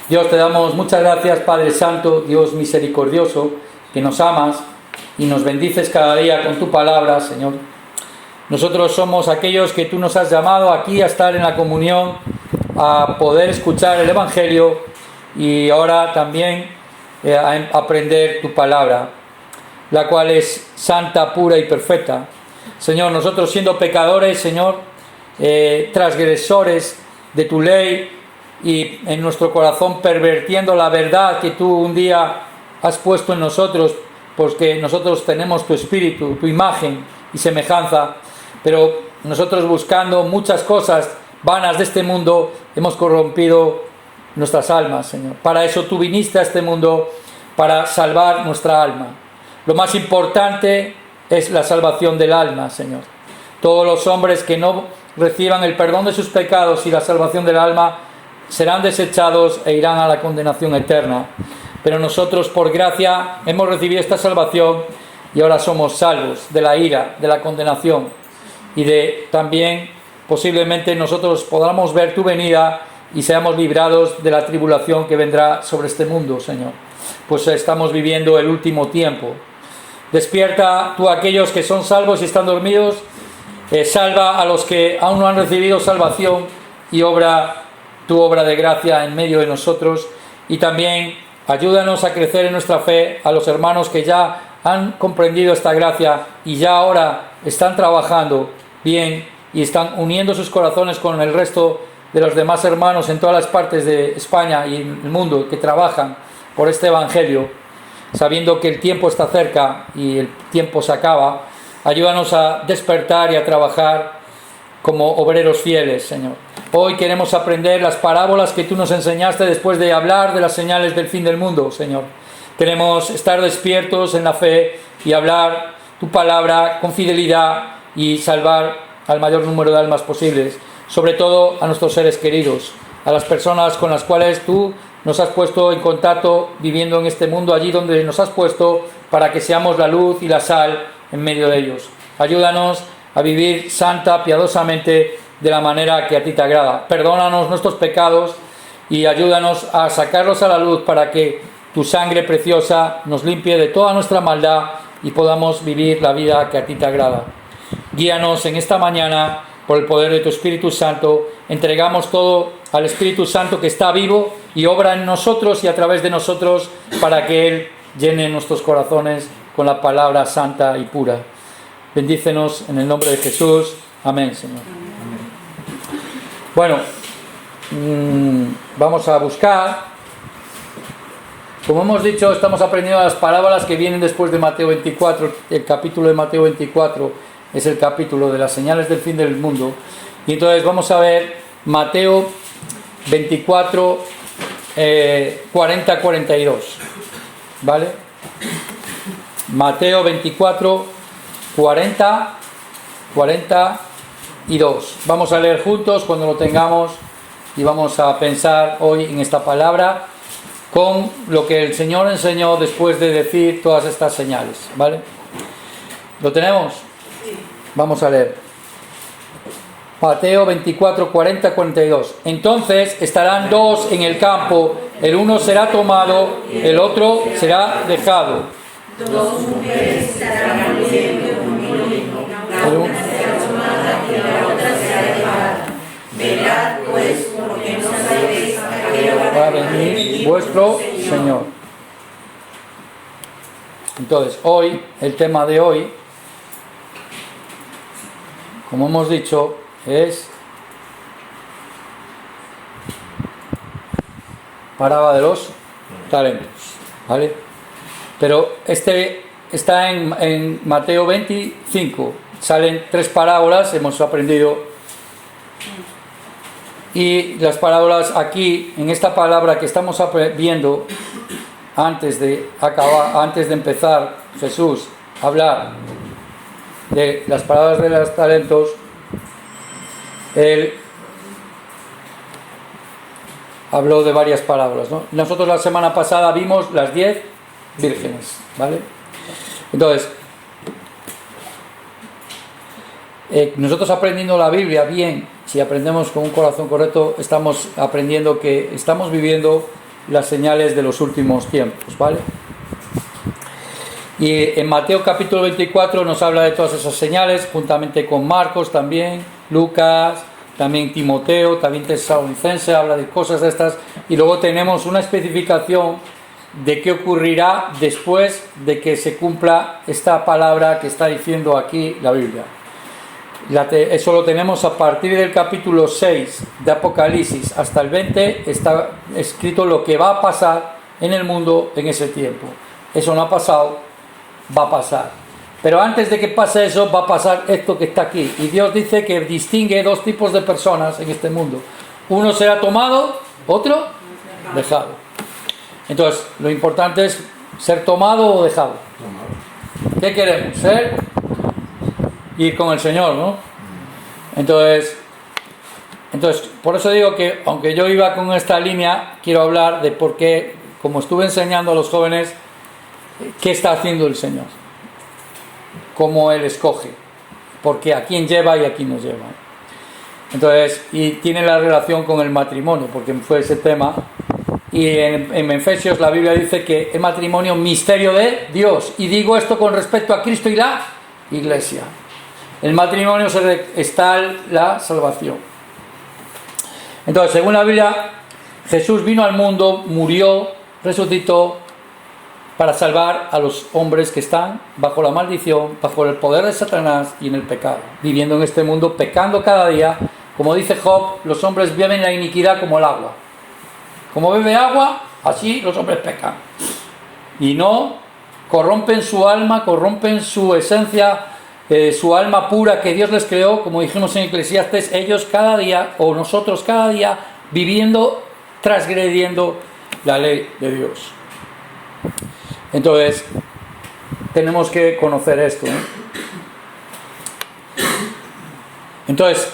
Dios, te damos muchas gracias, Padre Santo, Dios misericordioso, que nos amas y nos bendices cada día con tu palabra, Señor. Nosotros somos aquellos que tú nos has llamado aquí a estar en la comunión, a poder escuchar el Evangelio y ahora también a aprender tu palabra, la cual es santa, pura y perfecta. Señor, nosotros siendo pecadores, Señor, transgresores de tu ley y en nuestro corazón pervirtiendo la verdad que tú un día has puesto en nosotros, porque nosotros tenemos tu espíritu, tu imagen y semejanza, pero nosotros buscando muchas cosas vanas de este mundo hemos corrompido nuestras almas, Señor. Para eso tú viniste a este mundo, para salvar nuestra alma. Lo más importante es la salvación del alma, Señor. Todos los hombres que no reciban el perdón de sus pecados y la salvación del alma serán desechados e irán a la condenación eterna. Pero nosotros, por gracia, hemos recibido esta salvación y ahora somos salvos de la ira, de la condenación y de también posiblemente nosotros podamos ver tu venida y seamos librados de la tribulación que vendrá sobre este mundo, Señor. Pues estamos viviendo el último tiempo. Despierta tú a aquellos que son salvos y están dormidos, salva a los que aún no han recibido salvación y obra tu obra de gracia en medio de nosotros, y también ayúdanos a crecer en nuestra fe a los hermanos que ya han comprendido esta gracia y ya ahora están trabajando bien y están uniendo sus corazones con el resto de los demás hermanos en todas las partes de España y en el mundo que trabajan por este evangelio, sabiendo que el tiempo está cerca y el tiempo se acaba. Ayúdanos a despertar y a trabajar como obreros fieles, Señor. Hoy queremos aprender las parábolas que tú nos enseñaste después de hablar de las señales del fin del mundo, Señor. Queremos estar despiertos en la fe y hablar tu palabra con fidelidad y salvar al mayor número de almas posibles, sobre todo a nuestros seres queridos, a las personas con las cuales tú nos has puesto en contacto viviendo en este mundo, allí donde nos has puesto, para que seamos la luz y la sal en medio de ellos. Ayúdanos a vivir santa, piadosamente, de la manera que a ti te agrada. Perdónanos nuestros pecados y ayúdanos a sacarlos a la luz para que tu sangre preciosa nos limpie de toda nuestra maldad y podamos vivir la vida que a ti te agrada. Guíanos en esta mañana por el poder de tu Espíritu Santo. Entregamos todo al Espíritu Santo que está vivo y obra en nosotros y a través de nosotros para que Él llene nuestros corazones con la palabra santa y pura. Bendícenos en el nombre de Jesús. Amén, Señor. Bueno, vamos a buscar. Como hemos dicho, estamos aprendiendo las parábolas que vienen después de Mateo 24. El capítulo de Mateo 24 es el capítulo de las señales del fin del mundo. Y entonces vamos a ver Mateo 24, 40-42. ¿Vale? Mateo 24, 42. Vamos a leer juntos cuando lo tengamos y vamos a pensar hoy en esta palabra con lo que el Señor enseñó después de decir todas estas señales, ¿vale? ¿Lo tenemos? Vamos a leer. Mateo 24, 40-42. Entonces estarán dos en el campo, el uno será tomado, el otro será dejado. Dos mujeres estarán muriendo con un hijo, la una será tomada y la otra será dejada. Velad pues, porque no sabéis a qué hora va a venir vuestro Señor. Entonces, hoy, el tema de hoy, como hemos dicho, es parábola de los talentos, ¿vale? Pero este está en Mateo 25. Salen tres parábolas, hemos aprendido. Y las parábolas aquí, en esta palabra que estamos viendo, antes de empezar Jesús a hablar de las parábolas de los talentos, Él habló de varias parábolas, ¿no? Nosotros la semana pasada vimos las 10 vírgenes, ¿vale? Entonces, nosotros aprendiendo la Biblia bien, si aprendemos con un corazón correcto, estamos aprendiendo que estamos viviendo las señales de los últimos tiempos, ¿vale? Y en Mateo capítulo 24 nos habla de todas esas señales, juntamente con Marcos también, Lucas, también Timoteo, también Tesalonicenses, habla de cosas de estas. Y luego tenemos una especificación de qué ocurrirá después de que se cumpla esta palabra que está diciendo aquí la Biblia. Eso lo tenemos a partir del capítulo 6 de Apocalipsis hasta el 20, está escrito lo que va a pasar en el mundo en ese tiempo. Eso no ha pasado, va a pasar. Pero antes de que pase eso, va a pasar esto que está aquí. Y Dios dice que distingue dos tipos de personas en este mundo. Uno será tomado, otro dejado. Entonces, lo importante es ser tomado o dejado. ¿Qué queremos? Ser, ir con el Señor, ¿no? Entonces, por eso digo que, aunque yo iba con esta línea, quiero hablar de por qué, como estuve enseñando a los jóvenes, qué está haciendo el Señor, cómo Él escoge, porque a quién lleva y a quién nos lleva. Entonces, y tiene la relación con el matrimonio, porque fue ese tema. Y en Efesios la Biblia dice que el matrimonio es un misterio de Dios. Y digo esto con respecto a Cristo y la Iglesia. El matrimonio está la salvación. Entonces, según la Biblia, Jesús vino al mundo, murió, resucitó para salvar a los hombres que están bajo la maldición, bajo el poder de Satanás y en el pecado, viviendo en este mundo, pecando cada día. Como dice Job, los hombres beben la iniquidad como el agua. Como bebe agua, así los hombres pecan. Y no corrompen su alma, corrompen su esencia, su alma pura que Dios les creó, como dijimos en Eclesiastes, ellos cada día, o nosotros cada día, viviendo, transgrediendo la ley de Dios. Entonces, tenemos que conocer esto, ¿no? Entonces,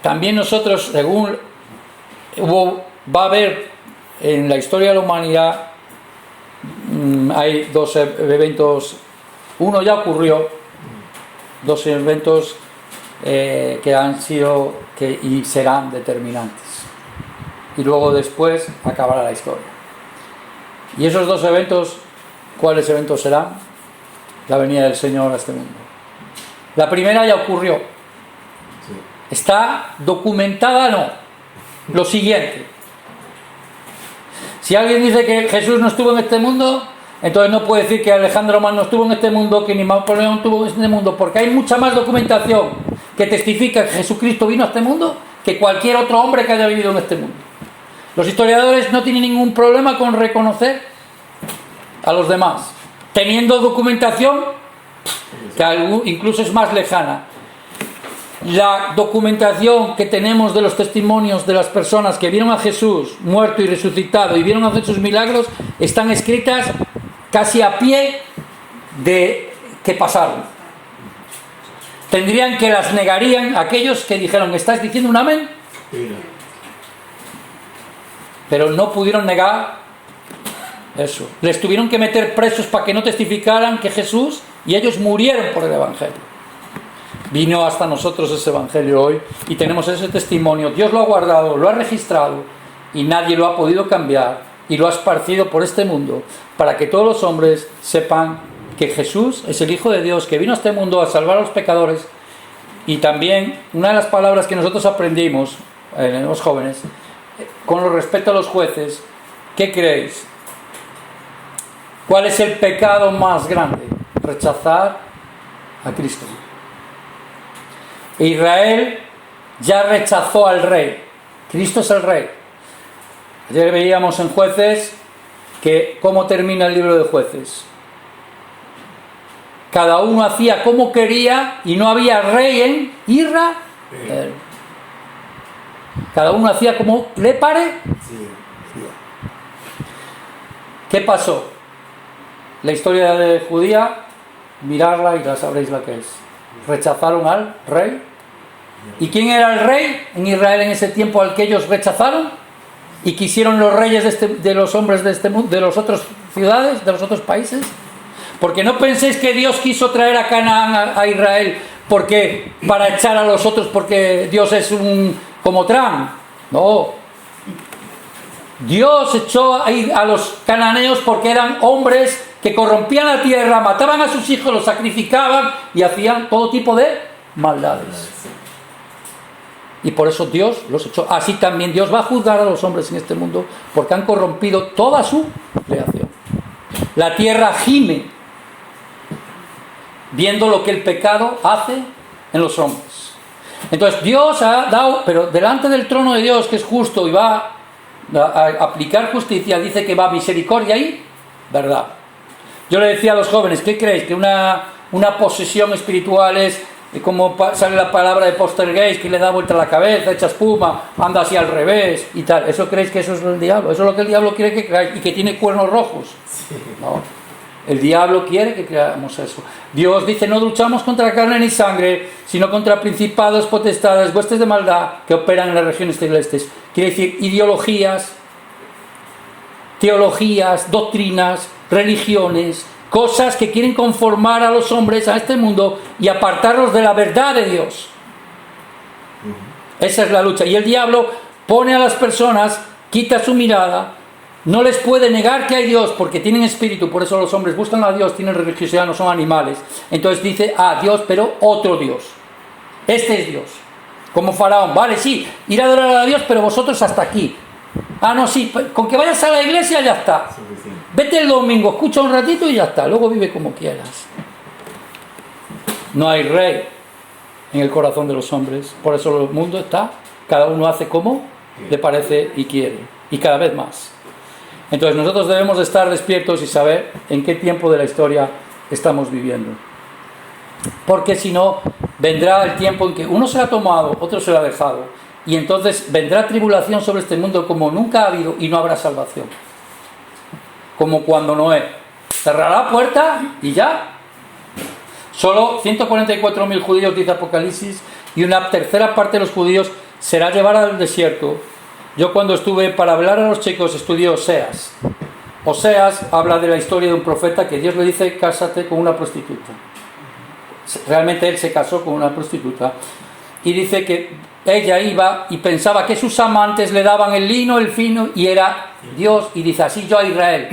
también nosotros, según va a haber en la historia de la humanidad, hay dos eventos, uno ya ocurrió, dos eventos que han sido y serán determinantes. Y luego después acabará la historia. Y esos dos eventos, ¿cuáles eventos serán? La venida del Señor a este mundo. La primera ya ocurrió. ¿Está documentada? No. Lo siguiente. Si alguien dice que Jesús no estuvo en este mundo, entonces no puede decir que Alejandro Magno estuvo en este mundo, que ni Napoleón estuvo en este mundo, porque hay mucha más documentación que testifica que Jesucristo vino a este mundo que cualquier otro hombre que haya vivido en este mundo. Los historiadores no tienen ningún problema con reconocer a los demás, teniendo documentación que incluso es más lejana. La documentación que tenemos de los testimonios de las personas que vieron a Jesús muerto y resucitado y vieron hacer sus milagros están escritas casi a pie de que pasaron. Tendrían que las negarían aquellos que dijeron, ¿estás diciendo un amén? Pero no pudieron negar eso. Les tuvieron que meter presos para que no testificaran que Jesús, y ellos murieron por el Evangelio. Vino hasta nosotros ese Evangelio hoy y tenemos ese testimonio. Dios lo ha guardado, lo ha registrado y nadie lo ha podido cambiar y lo ha esparcido por este mundo para que todos los hombres sepan que Jesús es el Hijo de Dios que vino a este mundo a salvar a los pecadores. Y también una de las palabras que nosotros aprendimos los jóvenes con respecto a los jueces, ¿qué creéis? ¿Cuál es el pecado más grande? Rechazar a Cristo. Israel ya rechazó al rey. Cristo es el rey. Ayer veíamos en Jueces que cómo termina el libro de Jueces. Cada uno hacía como quería y no había rey en Israel. Cada uno hacía como le pare. ¿Qué pasó? La historia de judía, mirarla y la sabréis la que es. Rechazaron al rey. ¿Y quién era el rey en Israel en ese tiempo al que ellos rechazaron? ¿Y quisieron los reyes de los hombres de este mundo, de las otras ciudades, de los otros países? Porque no penséis que Dios quiso traer a Canaán a Israel porque para echar a los otros porque Dios es un como Trump. No. Dios echó a los cananeos porque eran hombres que corrompían la tierra, mataban a sus hijos, los sacrificaban y hacían todo tipo de maldades. Y por eso Dios los echó. Así también Dios va a juzgar a los hombres en este mundo porque han corrompido toda su creación. La tierra gime viendo lo que el pecado hace en los hombres. Entonces Dios ha dado, pero delante del trono de Dios, que es justo y va a aplicar justicia, dice que va misericordia y verdad. Yo le decía a los jóvenes, ¿qué creéis? Que una posesión espiritual es como sale la palabra de poltergeist, que le da vuelta a la cabeza, echa espuma, anda así al revés y tal. ¿Eso creéis que eso es el diablo? ¿Eso es lo que el diablo quiere que creáis? ¿Y que tiene cuernos rojos? No. El diablo quiere que creamos eso. Dios dice, no luchamos contra carne ni sangre, sino contra principados, potestades, huestes de maldad que operan en las regiones celestes. Quiere decir ideologías, teologías, doctrinas, religiones, cosas que quieren conformar a los hombres a este mundo y apartarlos de la verdad de Dios. Esa es la lucha. Y el diablo pone a las personas, quita su mirada, no les puede negar que hay Dios porque tienen espíritu, por eso los hombres buscan a Dios, tienen religiosidad, no son animales. Entonces dice, Dios, pero otro Dios. Este es Dios. Como Faraón, vale, sí, ir a adorar a Dios, pero vosotros hasta aquí. No, sí, con que vayas a la iglesia ya está. Vete el domingo, escucha un ratito y ya está, luego vive como quieras. No hay rey en el corazón de los hombres, por eso el mundo está, cada uno hace como le parece y quiere, y cada vez más. Entonces nosotros debemos de estar despiertos y saber en qué tiempo de la historia estamos viviendo. Porque si no, vendrá el tiempo en que uno se lo ha tomado, otro se lo ha dejado. Y entonces vendrá tribulación sobre este mundo como nunca ha habido y no habrá salvación. Como cuando Noé cerrará la puerta y ya. Solo 144.000 judíos, dice Apocalipsis, y una tercera parte de los judíos será llevada al desierto. Yo cuando estuve para hablar a los chicos estudié Oseas. Oseas habla de la historia de un profeta que Dios le dice, cásate con una prostituta. Realmente él se casó con una prostituta. Y dice que ella iba y pensaba que sus amantes le daban el lino, el fino, y era Dios. Y dice, así yo a Israel.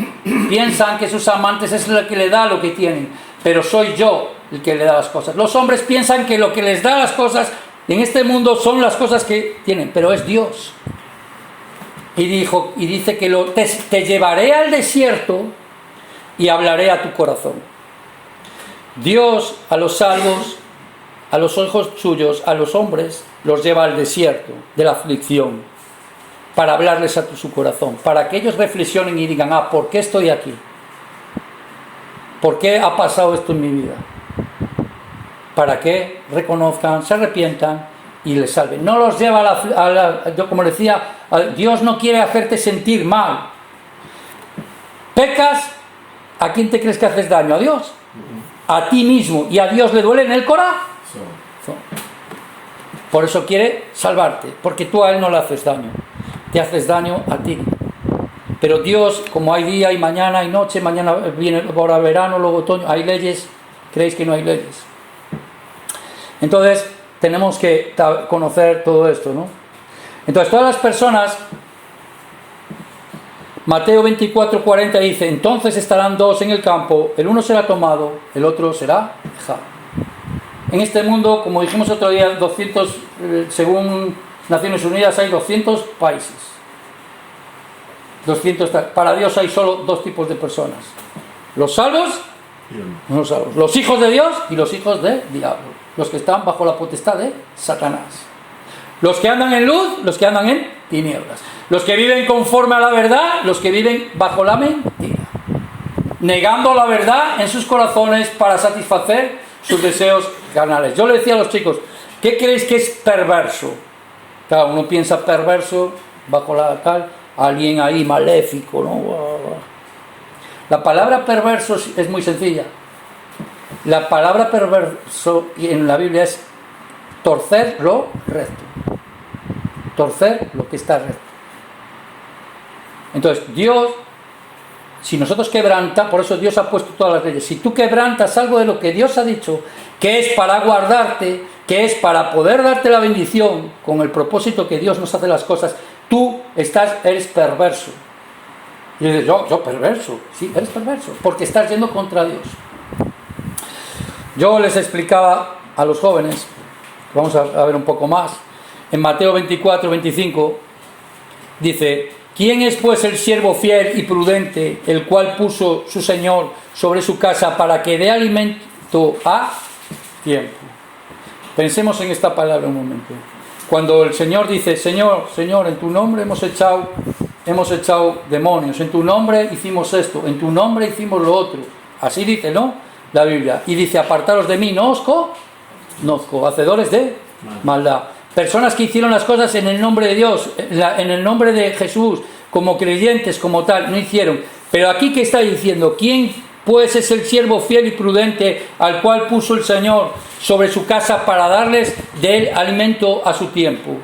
Piensan que sus amantes es el que le da lo que tienen, pero soy yo el que le da las cosas. Los hombres piensan que lo que les da las cosas en este mundo son las cosas que tienen, pero es Dios. Y dice que te llevaré al desierto y hablaré a tu corazón. Dios a los salvos, a los ojos suyos, a los hombres, los lleva al desierto de la aflicción para hablarles a su corazón, para que ellos reflexionen y digan, ¿por qué estoy aquí? ¿Por qué ha pasado esto en mi vida? Para que reconozcan, se arrepientan y les salven. No los lleva yo como decía, Dios no quiere hacerte sentir mal. Pecas, ¿a quién te crees que haces daño? ¿A Dios? A ti mismo. ¿Y a Dios le duele en el corazón? Por eso quiere salvarte, porque tú a Él no le haces daño, te haces daño a ti. Pero Dios, como hay día y mañana y noche, mañana viene ahora verano, luego otoño, hay leyes. ¿Creéis que no hay leyes? Entonces tenemos que conocer todo esto, ¿no? Entonces todas las personas, Mateo 24:40 dice, entonces estarán dos en el campo, el uno será tomado, el otro será dejado. En este mundo, como dijimos otro día, 200, según Naciones Unidas, hay 200 países. 200, para Dios hay solo dos tipos de personas: los salvos y no salvos, los hijos de Dios y los hijos del diablo, los que están bajo la potestad de Satanás, los que andan en luz, los que andan en tinieblas, los que viven conforme a la verdad, los que viven bajo la mentira, negando la verdad en sus corazones para satisfacer sus deseos carnales. Yo le decía a los chicos, ¿qué creéis que es perverso? Claro, uno piensa perverso bajo la tal, alguien ahí maléfico, ¿no? La palabra perverso es muy sencilla. La palabra perverso en la Biblia es torcer lo recto. Torcer lo que está recto. Entonces, Dios, si nosotros quebrantamos, por eso Dios ha puesto todas las leyes. Si tú quebrantas algo de lo que Dios ha dicho, que es para guardarte, que es para poder darte la bendición, con el propósito que Dios nos hace las cosas, tú eres perverso. Y dices, yo perverso, sí, eres perverso, porque estás yendo contra Dios. Yo les explicaba a los jóvenes, vamos a ver un poco más, en Mateo 24, 25, dice: ¿quién es pues el siervo fiel y prudente, el cual puso su Señor sobre su casa para que dé alimento a tiempo? Pensemos en esta palabra un momento. Cuando el Señor dice: Señor, en tu nombre hemos echado demonios, en tu nombre hicimos esto, en tu nombre hicimos lo otro. Así dice, ¿no?, la Biblia. Y dice: apartaros de mí, no os conozco, hacedores de maldad. Personas que hicieron las cosas en el nombre de Dios, en el nombre de Jesús, como creyentes, como tal, no hicieron. Pero aquí, ¿qué está diciendo? ¿Quién pues es el siervo fiel y prudente al cual puso el Señor sobre su casa para darles del alimento a su tiempo?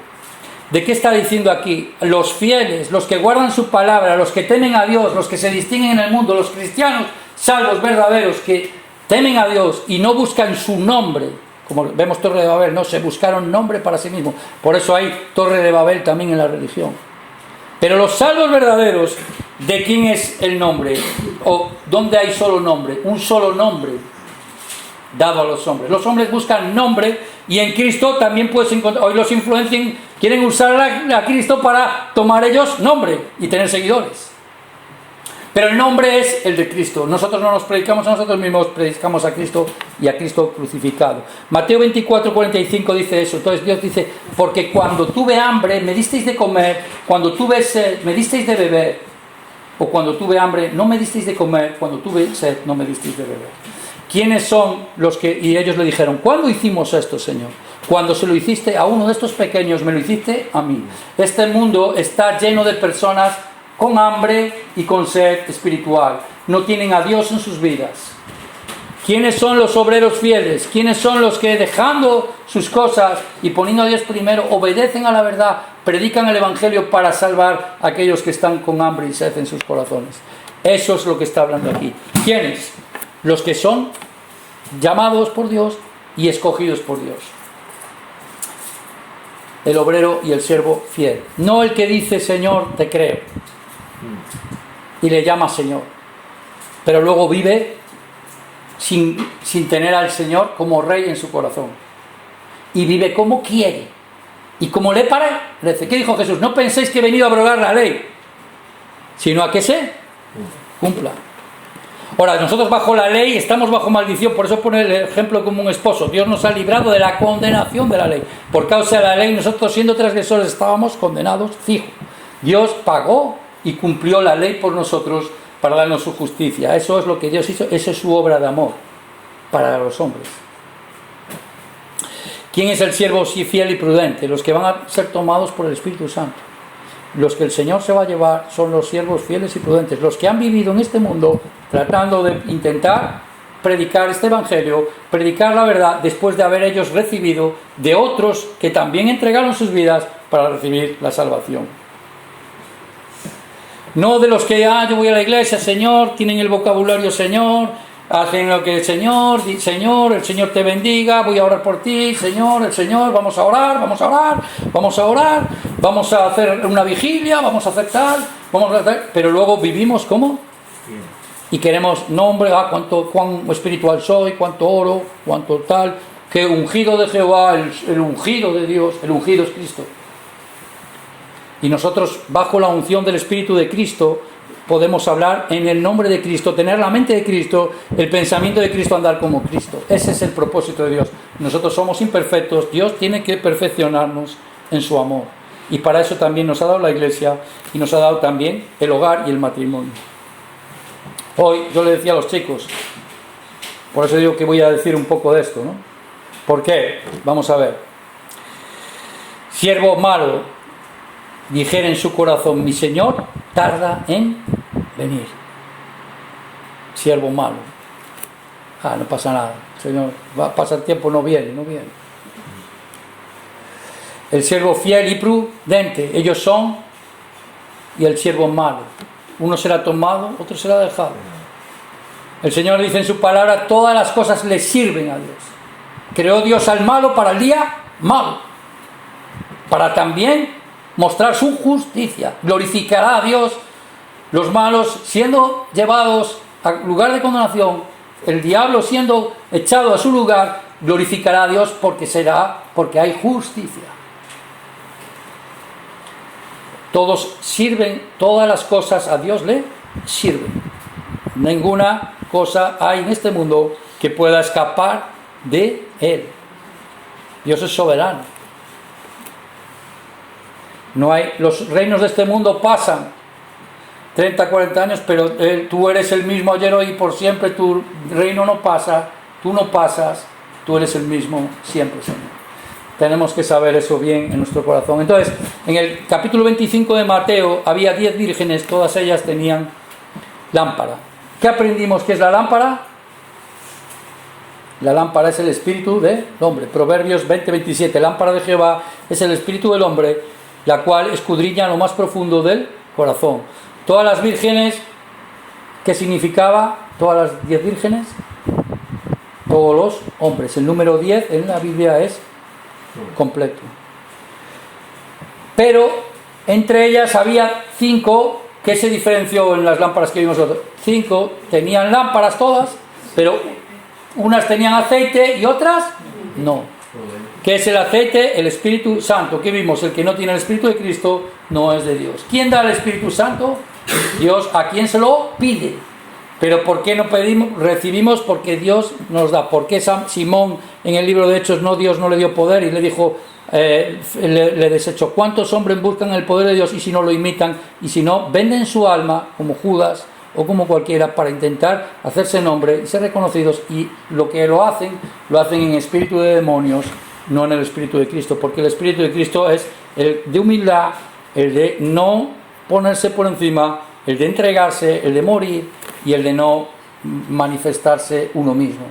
¿De qué está diciendo aquí? Los fieles, los que guardan su palabra, los que temen a Dios, los que se distinguen en el mundo, los cristianos salvos verdaderos que temen a Dios y no buscan su nombre. Como vemos Torre de Babel, no se buscaron nombre para sí mismos. Por eso hay Torre de Babel también en la religión. Pero los salvos verdaderos, ¿de quién es el nombre? ¿O dónde hay solo nombre? Un solo nombre dado a los hombres. Los hombres buscan nombre y en Cristo también puedes encontrar. Hoy los influencian, quieren usar a Cristo para tomar ellos nombre y tener seguidores. Pero el nombre es el de Cristo. Nosotros no nos predicamos a nosotros mismos, predicamos a Cristo y a Cristo crucificado. Mateo 24, 45 dice eso. Entonces Dios dice: porque cuando tuve hambre me disteis de comer, cuando tuve sed me disteis de beber, o cuando tuve hambre no me disteis de comer, cuando tuve sed no me disteis de beber. ¿Quiénes son los que...? Y ellos le dijeron: ¿cuándo hicimos esto, Señor? Cuando se lo hiciste a uno de estos pequeños, me lo hiciste a mí. Este mundo está lleno de personas con hambre y con sed espiritual. No tienen a Dios en sus vidas. ¿Quiénes son los obreros fieles? ¿Quiénes son los que, dejando sus cosas y poniendo a Dios primero, obedecen a la verdad, predican el Evangelio para salvar a aquellos que están con hambre y sed en sus corazones? Eso es lo que está hablando aquí. ¿Quiénes? Los que son llamados por Dios y escogidos por Dios. El obrero y el siervo fiel. No el que dice: Señor, te creo, y le llama Señor, pero luego vive sin tener al Señor como Rey en su corazón, y vive como quiere y como le parece. ¿Qué dijo Jesús? No penséis que he venido a abrogar la ley, sino a que se cumpla. Ahora, nosotros bajo la ley estamos bajo maldición, por eso pone el ejemplo como un esposo. Dios nos ha librado de la condenación de la ley. Por causa de la ley, nosotros, siendo transgresores, estábamos condenados fijo. Dios pagó y cumplió la ley por nosotros para darnos su justicia. Eso es lo que Dios hizo, esa es su obra de amor para los hombres. ¿Quién es el siervo fiel y prudente? Los que van a ser tomados por el Espíritu Santo. Los que el Señor se va a llevar son los siervos fieles y prudentes, los que han vivido en este mundo tratando de intentar predicar este Evangelio, predicar la verdad, después de haber ellos recibido de otros que también entregaron sus vidas para recibir la salvación. No de los que, yo voy a la iglesia, Señor, tienen el vocabulario Señor, hacen lo que el Señor te bendiga, voy a orar por ti, el Señor, vamos a orar, vamos a hacer una vigilia, vamos a hacer tal, pero luego vivimos ¿cómo? Y queremos nombre, cuán espiritual soy, cuánto oro, cuánto tal, que ungido de Jehová, el ungido de Dios, el ungido es Cristo. Y nosotros, bajo la unción del Espíritu de Cristo, podemos hablar en el nombre de Cristo, tener la mente de Cristo, el pensamiento de Cristo, andar como Cristo. Ese es el propósito de Dios. Nosotros somos imperfectos, Dios tiene que perfeccionarnos en su amor. Y para eso también nos ha dado la iglesia y nos ha dado también el hogar y el matrimonio. Hoy yo le decía a los chicos, por eso digo que voy a decir un poco de esto, ¿no? ¿Por qué? Vamos a ver. Siervo malo dijera en su corazón: mi Señor tarda en venir. Siervo malo. No pasa nada. Señor, va a pasar tiempo, no viene. El siervo fiel y prudente, ellos son, y el siervo malo. Uno será tomado, otro será dejado. El Señor dice en su palabra: todas las cosas le sirven a Dios. creó Dios al malo para el día malo, para también mostrar su justicia. Glorificará a Dios los malos siendo llevados al lugar de condenación, el diablo siendo echado a su lugar, glorificará a Dios porque hay justicia. Todos sirven, todas las cosas a Dios le sirven. Ninguna cosa hay en este mundo que pueda escapar de Él. Dios es soberano. No hay, los reinos de este mundo pasan 30, 40 años, pero tú eres el mismo ayer, hoy y por siempre. Tu reino no pasa, tú no pasas, tú eres el mismo siempre, Señor. Tenemos que saber eso bien en nuestro corazón. Entonces, en el capítulo 25 de Mateo había 10 vírgenes, todas ellas tenían lámpara. ¿Qué aprendimos que es la lámpara? La lámpara es el espíritu del hombre. Proverbios 20:27. Lámpara de Jehová es el espíritu del hombre, la cual escudriña lo más profundo del corazón. Todas las vírgenes, ¿qué significaba? Todas las 10 vírgenes, todos los hombres. El número 10 en la Biblia es completo. Pero entre ellas había 5 que se diferenció en las lámparas que vimos nosotros. 5 tenían lámparas todas, pero unas tenían aceite y otras no. ¿Qué es el aceite? El Espíritu Santo. ¿Qué vimos? El que no tiene el Espíritu de Cristo no es de Dios. ¿Quién da el Espíritu Santo? Dios. ¿A quién se lo pide? Pero ¿por qué no pedimos? Recibimos porque Dios nos da. ¿Por qué Simón en el libro de Hechos Dios no le dio poder y le dijo, le desechó? ¿Cuántos hombres buscan el poder de Dios y si no lo imitan? Y si no, venden su alma como Judas o como cualquiera para intentar hacerse nombre y ser reconocidos, y lo que lo hacen en espíritu de demonios, no en el Espíritu de Cristo, porque el Espíritu de Cristo es el de humildad, el de no ponerse por encima, el de entregarse, el de morir y el de no manifestarse uno mismo.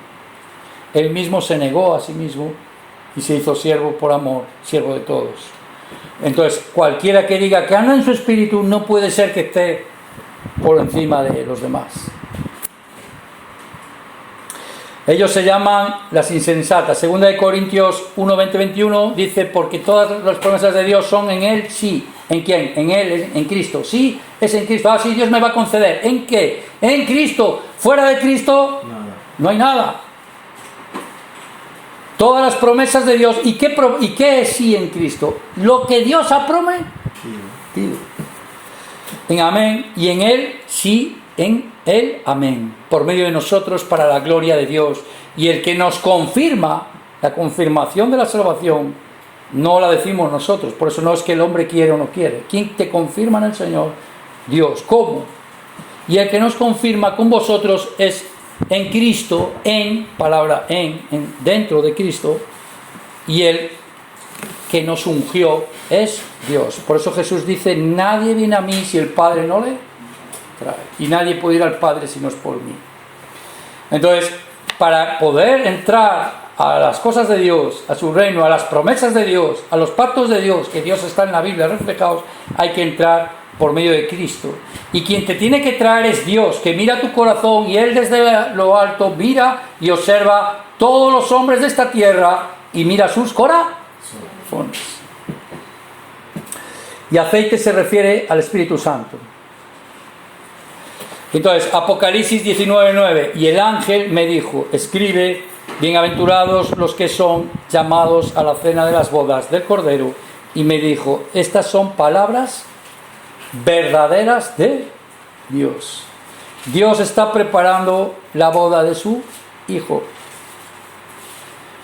Él mismo se negó a sí mismo y se hizo siervo por amor, siervo de todos. Entonces, cualquiera que diga que anda en su espíritu no puede ser que esté por encima de los demás. Ellos se llaman las insensatas. Segunda de Corintios 1, 20, 21 dice, porque todas las promesas de Dios son en Él, sí. ¿En quién? En Él, en Cristo. Sí, es en Cristo. Ah, sí, Dios me va a conceder. ¿En qué? En Cristo. Fuera de Cristo no hay nada. Todas las promesas de Dios. ¿Y qué es sí en Cristo? Lo que Dios ha prometido. En amén. Y en Él, sí, en Él, amén. Por medio de nosotros, para la gloria de Dios. Y el que nos confirma, la confirmación de la salvación, no la decimos nosotros. Por eso no es que el hombre quiere o no quiere. ¿Quién te confirma en el Señor? Dios. ¿Cómo? Y el que nos confirma con vosotros es en Cristo, en, palabra en dentro de Cristo, y el que nos ungió es Dios. Por eso Jesús dice, nadie viene a mí si el Padre no le trae, y nadie puede ir al Padre si no es por mí. Entonces, para poder entrar a las cosas de Dios, a su reino, a las promesas de Dios, a los pactos de Dios, que Dios está en la Biblia reflejados, hay que entrar por medio de Cristo. Y quien te tiene que traer es Dios, que mira tu corazón, y Él desde lo alto mira y observa todos los hombres de esta tierra y mira sus corazones. Y aceite se refiere al Espíritu Santo. Entonces, Apocalipsis 19:9, y el ángel me dijo, escribe, bienaventurados los que son llamados a la cena de las bodas del Cordero, y me dijo, estas son palabras verdaderas de Dios. Dios está preparando la boda de su Hijo.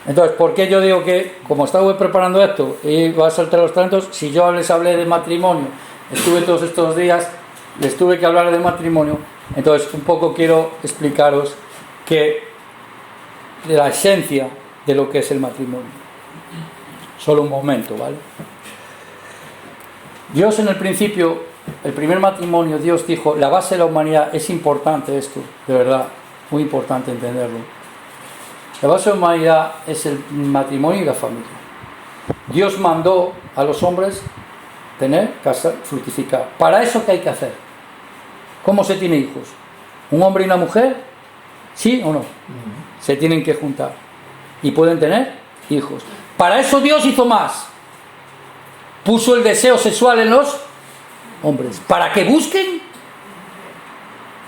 Entonces, ¿por qué yo digo que, como estaba preparando esto y va a soltar los talentos, si yo les hablé de matrimonio, estuve todos estos días, les tuve que hablar de matrimonio, entonces un poco quiero explicaros que de la esencia de lo que es el matrimonio. Solo un momento, ¿vale? Dios en el principio, el primer matrimonio, Dios dijo, la base de la humanidad, es importante esto, de verdad, muy importante entenderlo. La base de la humanidad es el matrimonio y la familia. Dios mandó a los hombres tener, casar, fructificar. ¿Para eso qué hay que hacer? ¿Cómo se tiene hijos? ¿Un hombre y una mujer? ¿Sí o no? Se tienen que juntar. y pueden tener hijos. Para eso Dios hizo más. Puso el deseo sexual en los hombres, para que busquen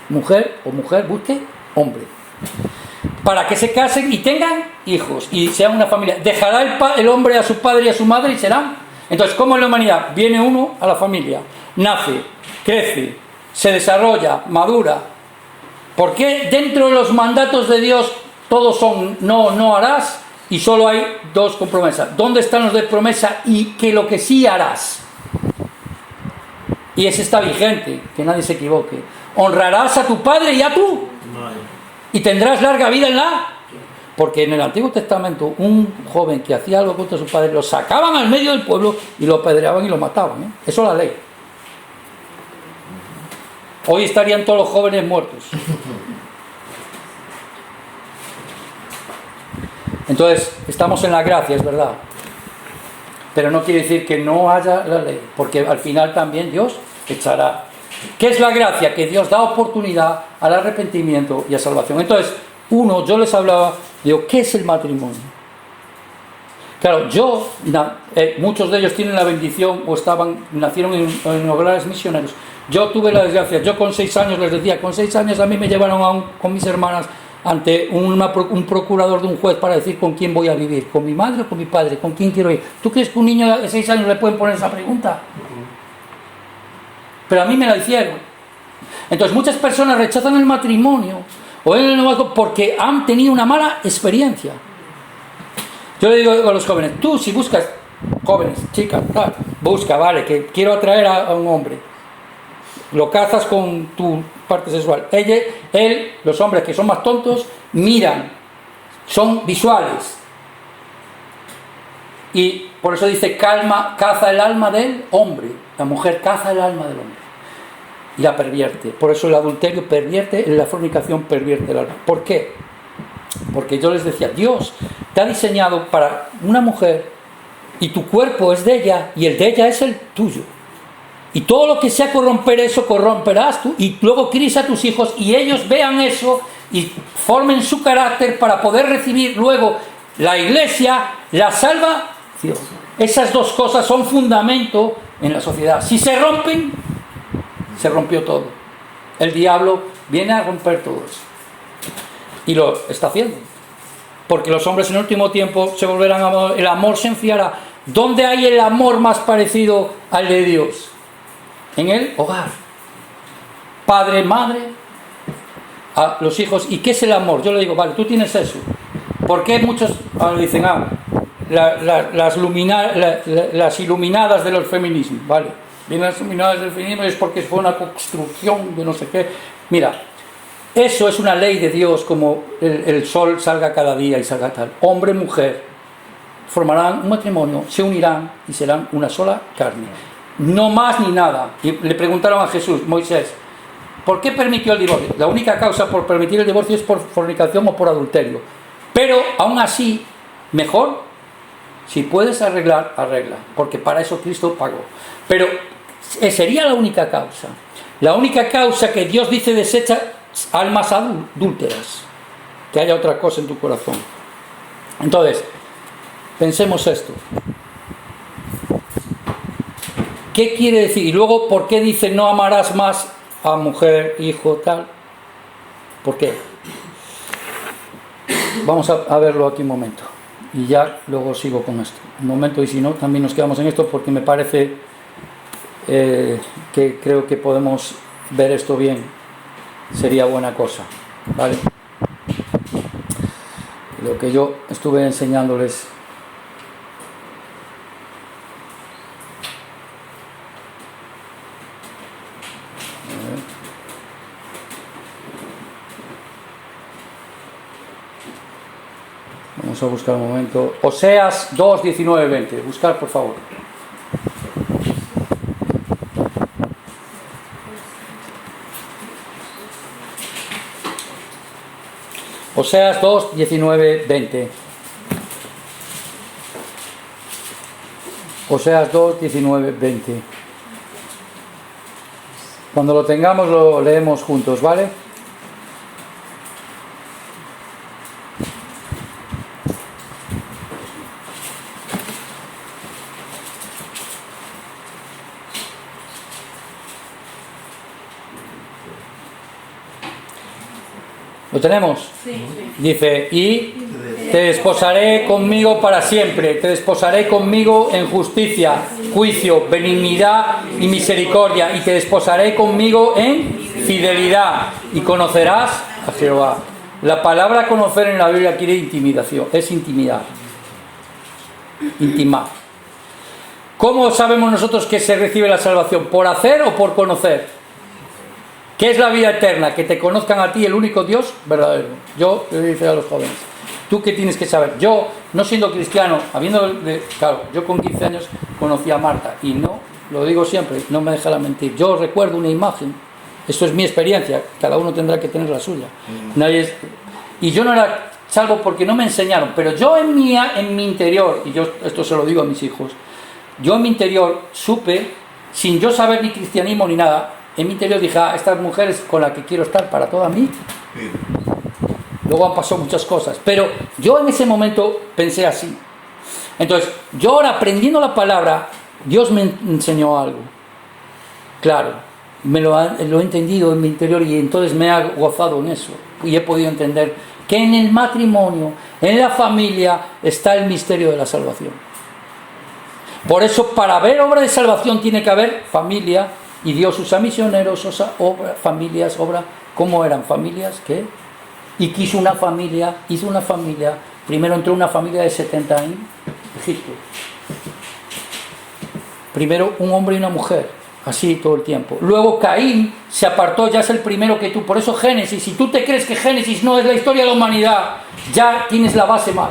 mujer, o mujer busque hombre, para que se casen y tengan hijos y sean una familia. Dejará el hombre a su padre y a su madre y serán. Entonces, ¿cómo en la humanidad? Viene uno a la familia, nace, crece, se desarrolla, madura. ¿Por qué dentro de los mandatos de Dios todos son no harás? Y solo hay dos con promesa. ¿Dónde están los de promesa y que lo que sí harás? Y ese está vigente, que nadie se equivoque. Honrarás a tu padre y a tu y tendrás larga vida en la. Porque en el Antiguo Testamento un joven que hacía algo contra su padre lo sacaban al medio del pueblo y lo apedreaban y lo mataban, ¿eh? Eso es la ley. Hoy estarían todos los jóvenes muertos. Entonces, estamos en la gracia, es verdad. Pero no quiere decir que no haya la ley, porque al final también Dios echará. ¿Qué es la gracia? Que Dios da oportunidad al arrepentimiento y a salvación. Entonces, yo les hablaba, digo, ¿qué es el matrimonio? Claro, muchos de ellos tienen la bendición o nacieron en hogares misioneros. Yo tuve la desgracia, yo con 6 años les decía, con 6 años a mí me llevaron con mis hermanas ante un procurador de un juez para decir con quién voy a vivir, con mi madre o con mi padre, con quién quiero ir. ¿Tú crees que un niño de 6 años le pueden poner esa pregunta? Pero a mí me la hicieron. Entonces muchas personas rechazan el matrimonio o el noviazgo porque han tenido una mala experiencia. Yo le digo a los jóvenes, tú si buscas, jóvenes, chicas, busca, vale, que quiero atraer a un hombre, lo cazas con tu parte sexual. Los hombres que son más tontos, miran, son visuales. Y por eso dice, caza el alma del hombre. La mujer caza el alma del hombre y la pervierte. Por eso el adulterio pervierte, la fornicación pervierte el alma. ¿Por qué? Porque yo les decía, Dios te ha diseñado para una mujer y tu cuerpo es de ella y el de ella es el tuyo. Y todo lo que sea corromper eso, corromperás tú. Y luego críes a tus hijos y ellos vean eso y formen su carácter para poder recibir luego la iglesia, la salvación. Esas dos cosas son fundamento en la sociedad. Si se rompen, se rompió todo. El diablo viene a romper todo eso. Y lo está haciendo. Porque los hombres en el último tiempo se volverán a... El amor se enfriará. ¿Dónde hay el amor más parecido al de Dios? En el hogar. Padre, madre, a los hijos. ¿Y qué es el amor? Yo le digo, vale, tú tienes eso. ¿Por qué muchos dicen, las iluminadas de los feminismos? Vale, vienen las iluminadas del feminismo y es porque fue una construcción de no sé qué. Mira, eso es una ley de Dios, como el sol salga cada día y salga tal. Hombre, mujer, formarán un matrimonio, se unirán y serán una sola carne. No más ni nada. Y le preguntaron a Jesús, Moisés, ¿por qué permitió el divorcio? La única causa por permitir el divorcio es por fornicación o por adulterio. Pero aún así, mejor, si puedes arreglar, arregla. Porque para eso Cristo pagó. Pero sería la única causa. La única causa que Dios dice desecha almas adúlteras. Que haya otra cosa en tu corazón. Entonces, pensemos esto. ¿Qué quiere decir? Y luego, ¿por qué dice no amarás más a mujer, hijo, tal? ¿Por qué? Vamos a verlo aquí un momento. Y ya luego sigo con esto. Un momento, y si no, también nos quedamos en esto porque me parece que creo que podemos ver esto bien. Sería buena cosa. ¿Vale? Lo que yo estuve enseñándoles. Vamos a buscar un momento. Oseas 2, 19, 20. Buscar, por favor. Oseas 2, 19, 20. Oseas 2, 19, 20. Cuando lo tengamos lo leemos juntos, ¿vale? ¿Lo tenemos? Sí. Dice, y te desposaré conmigo para siempre, te desposaré conmigo en justicia, juicio, benignidad y misericordia, y te desposaré conmigo en fidelidad, y conocerás a Jehová. La palabra conocer en la Biblia quiere intimidación, es intimidar, intimar. ¿Cómo sabemos nosotros que se recibe la salvación? ¿Por hacer o por conocer? ¿Qué es la vida eterna? Que te conozcan a ti, el único Dios verdadero. Yo le digo a los jóvenes, ¿tú qué tienes que saber? Yo, no siendo cristiano, claro, yo con 15 años conocí a Marta, y no, lo digo siempre, no me dejará mentir. Yo recuerdo una imagen, esto es mi experiencia, cada uno tendrá que tener la suya. Y yo no era salvo porque no me enseñaron, pero yo en mi interior, y yo esto se lo digo a mis hijos, yo en mi interior supe, sin yo saber ni cristianismo ni nada, en mi interior dije, estas mujeres con las que quiero estar para toda mi. Luego han pasado muchas cosas, pero yo en ese momento pensé así. Entonces, yo ahora aprendiendo la palabra, Dios me enseñó algo. Claro, lo he entendido en mi interior, y entonces me ha gozado en eso. Y he podido entender que en el matrimonio, en la familia, está el misterio de la salvación. Por eso, para haber obra de salvación, tiene que haber familia. Y Dios usa misioneros, usa familias, ¿cómo eran familias? ¿Qué? Y hizo una familia, primero entró una familia de 70 en Egipto. Primero un hombre y una mujer, así todo el tiempo. Luego Caín se apartó, ya es el primero que tú. Por eso Génesis, si tú te crees que Génesis no es la historia de la humanidad, ya tienes la base mal.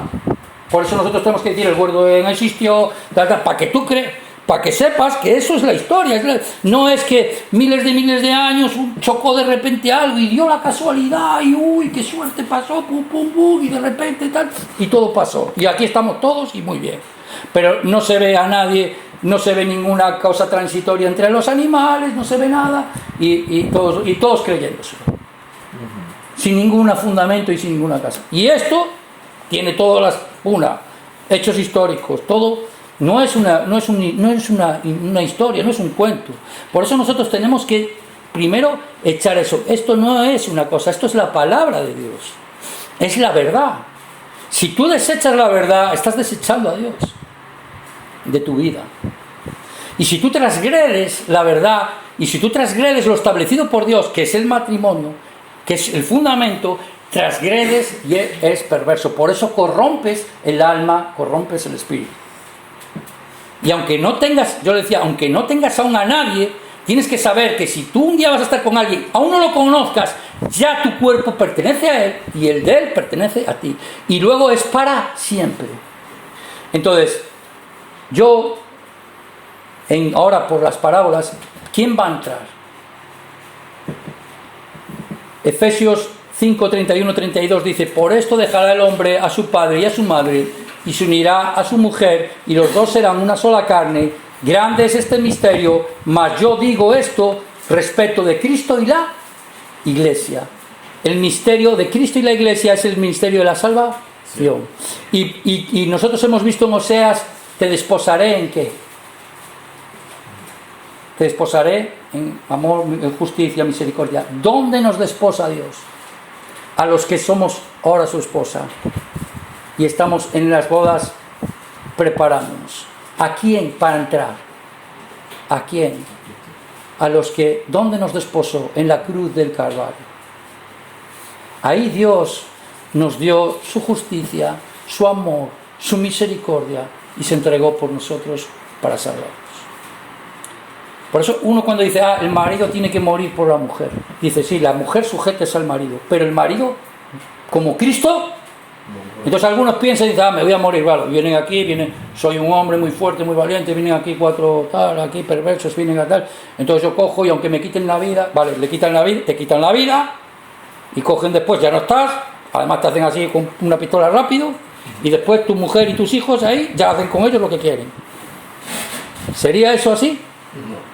Por eso nosotros tenemos que decir, el Word no existió, para que tú creas. Para que sepas que eso es la historia. No es que miles de años chocó de repente algo y dio la casualidad y uy, qué suerte pasó, pum, pum, pum, y de repente tal, y todo pasó. Y aquí estamos todos y muy bien. Pero no se ve a nadie, no se ve ninguna cosa transitoria entre los animales, no se ve nada, y todos creyéndose. Sin ningún fundamento y sin ninguna casa. Y esto tiene todas hechos históricos, todo. No es una historia, no es un cuento. Por eso nosotros tenemos que primero echar eso. Esto no es una cosa, esto es la palabra de Dios. Es la verdad. Si tú desechas la verdad, estás desechando a Dios de tu vida. Y si tú transgredes la verdad, y si tú transgredes lo establecido por Dios, que es el matrimonio, que es el fundamento, transgredes y eres perverso. Por eso corrompes el alma, corrompes el espíritu. Y aunque no tengas, yo le decía, aunque no tengas aún a nadie, tienes que saber que si tú un día vas a estar con alguien, aún no lo conozcas, ya tu cuerpo pertenece a él y el de él pertenece a ti. Y luego es para siempre. Entonces, ahora por las parábolas, ¿quién va a entrar? Efesios 5, 31, 32 dice, por esto dejará el hombre a su padre y a su madre, y se unirá a su mujer, y los dos serán una sola carne. Grande es este misterio, mas yo digo esto respecto de Cristo y la Iglesia. El misterio de Cristo y la Iglesia es el misterio de la salvación. Y nosotros hemos visto en Oseas, te desposaré en ¿qué? Te desposaré en amor, en justicia, misericordia. ¿Dónde nos desposa Dios? A los que somos ahora su esposa. Y estamos en las bodas preparándonos. ¿A quién para entrar? ¿A quién? A los que, ¿dónde nos desposó? En la cruz del Calvario. Ahí Dios nos dio su justicia, su amor, su misericordia, y se entregó por nosotros para salvarnos. Por eso uno cuando dice, el marido tiene que morir por la mujer, dice, sí, la mujer sujétese al marido, pero el marido, como Cristo. Entonces algunos piensan y dicen, me voy a morir, vale, vienen aquí, soy un hombre muy fuerte, muy valiente, vienen aquí 4 tal, aquí perversos, vienen a tal, entonces yo cojo y aunque me quiten la vida, vale, te quitan la vida, y cogen después, ya no estás, además te hacen así con una pistola rápido, y después tu mujer y tus hijos ahí, ya hacen con ellos lo que quieren. ¿Sería eso así? No.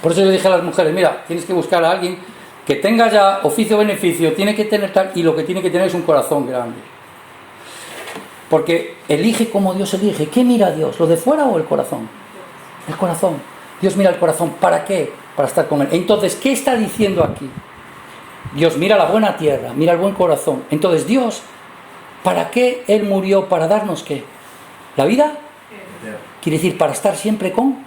Por eso yo dije a las mujeres, mira, tienes que buscar a alguien que tenga ya oficio-beneficio, tiene que tener tal, y lo que tiene que tener es un corazón grande. Porque elige como Dios elige. ¿Qué mira Dios? ¿Lo de fuera o el corazón? El corazón. Dios mira el corazón. ¿Para qué? Para estar con él. Entonces, ¿qué está diciendo aquí? Dios mira la buena tierra, mira el buen corazón. Entonces Dios, ¿para qué Él murió? ¿Para darnos qué? ¿La vida? Quiere decir, para estar siempre con.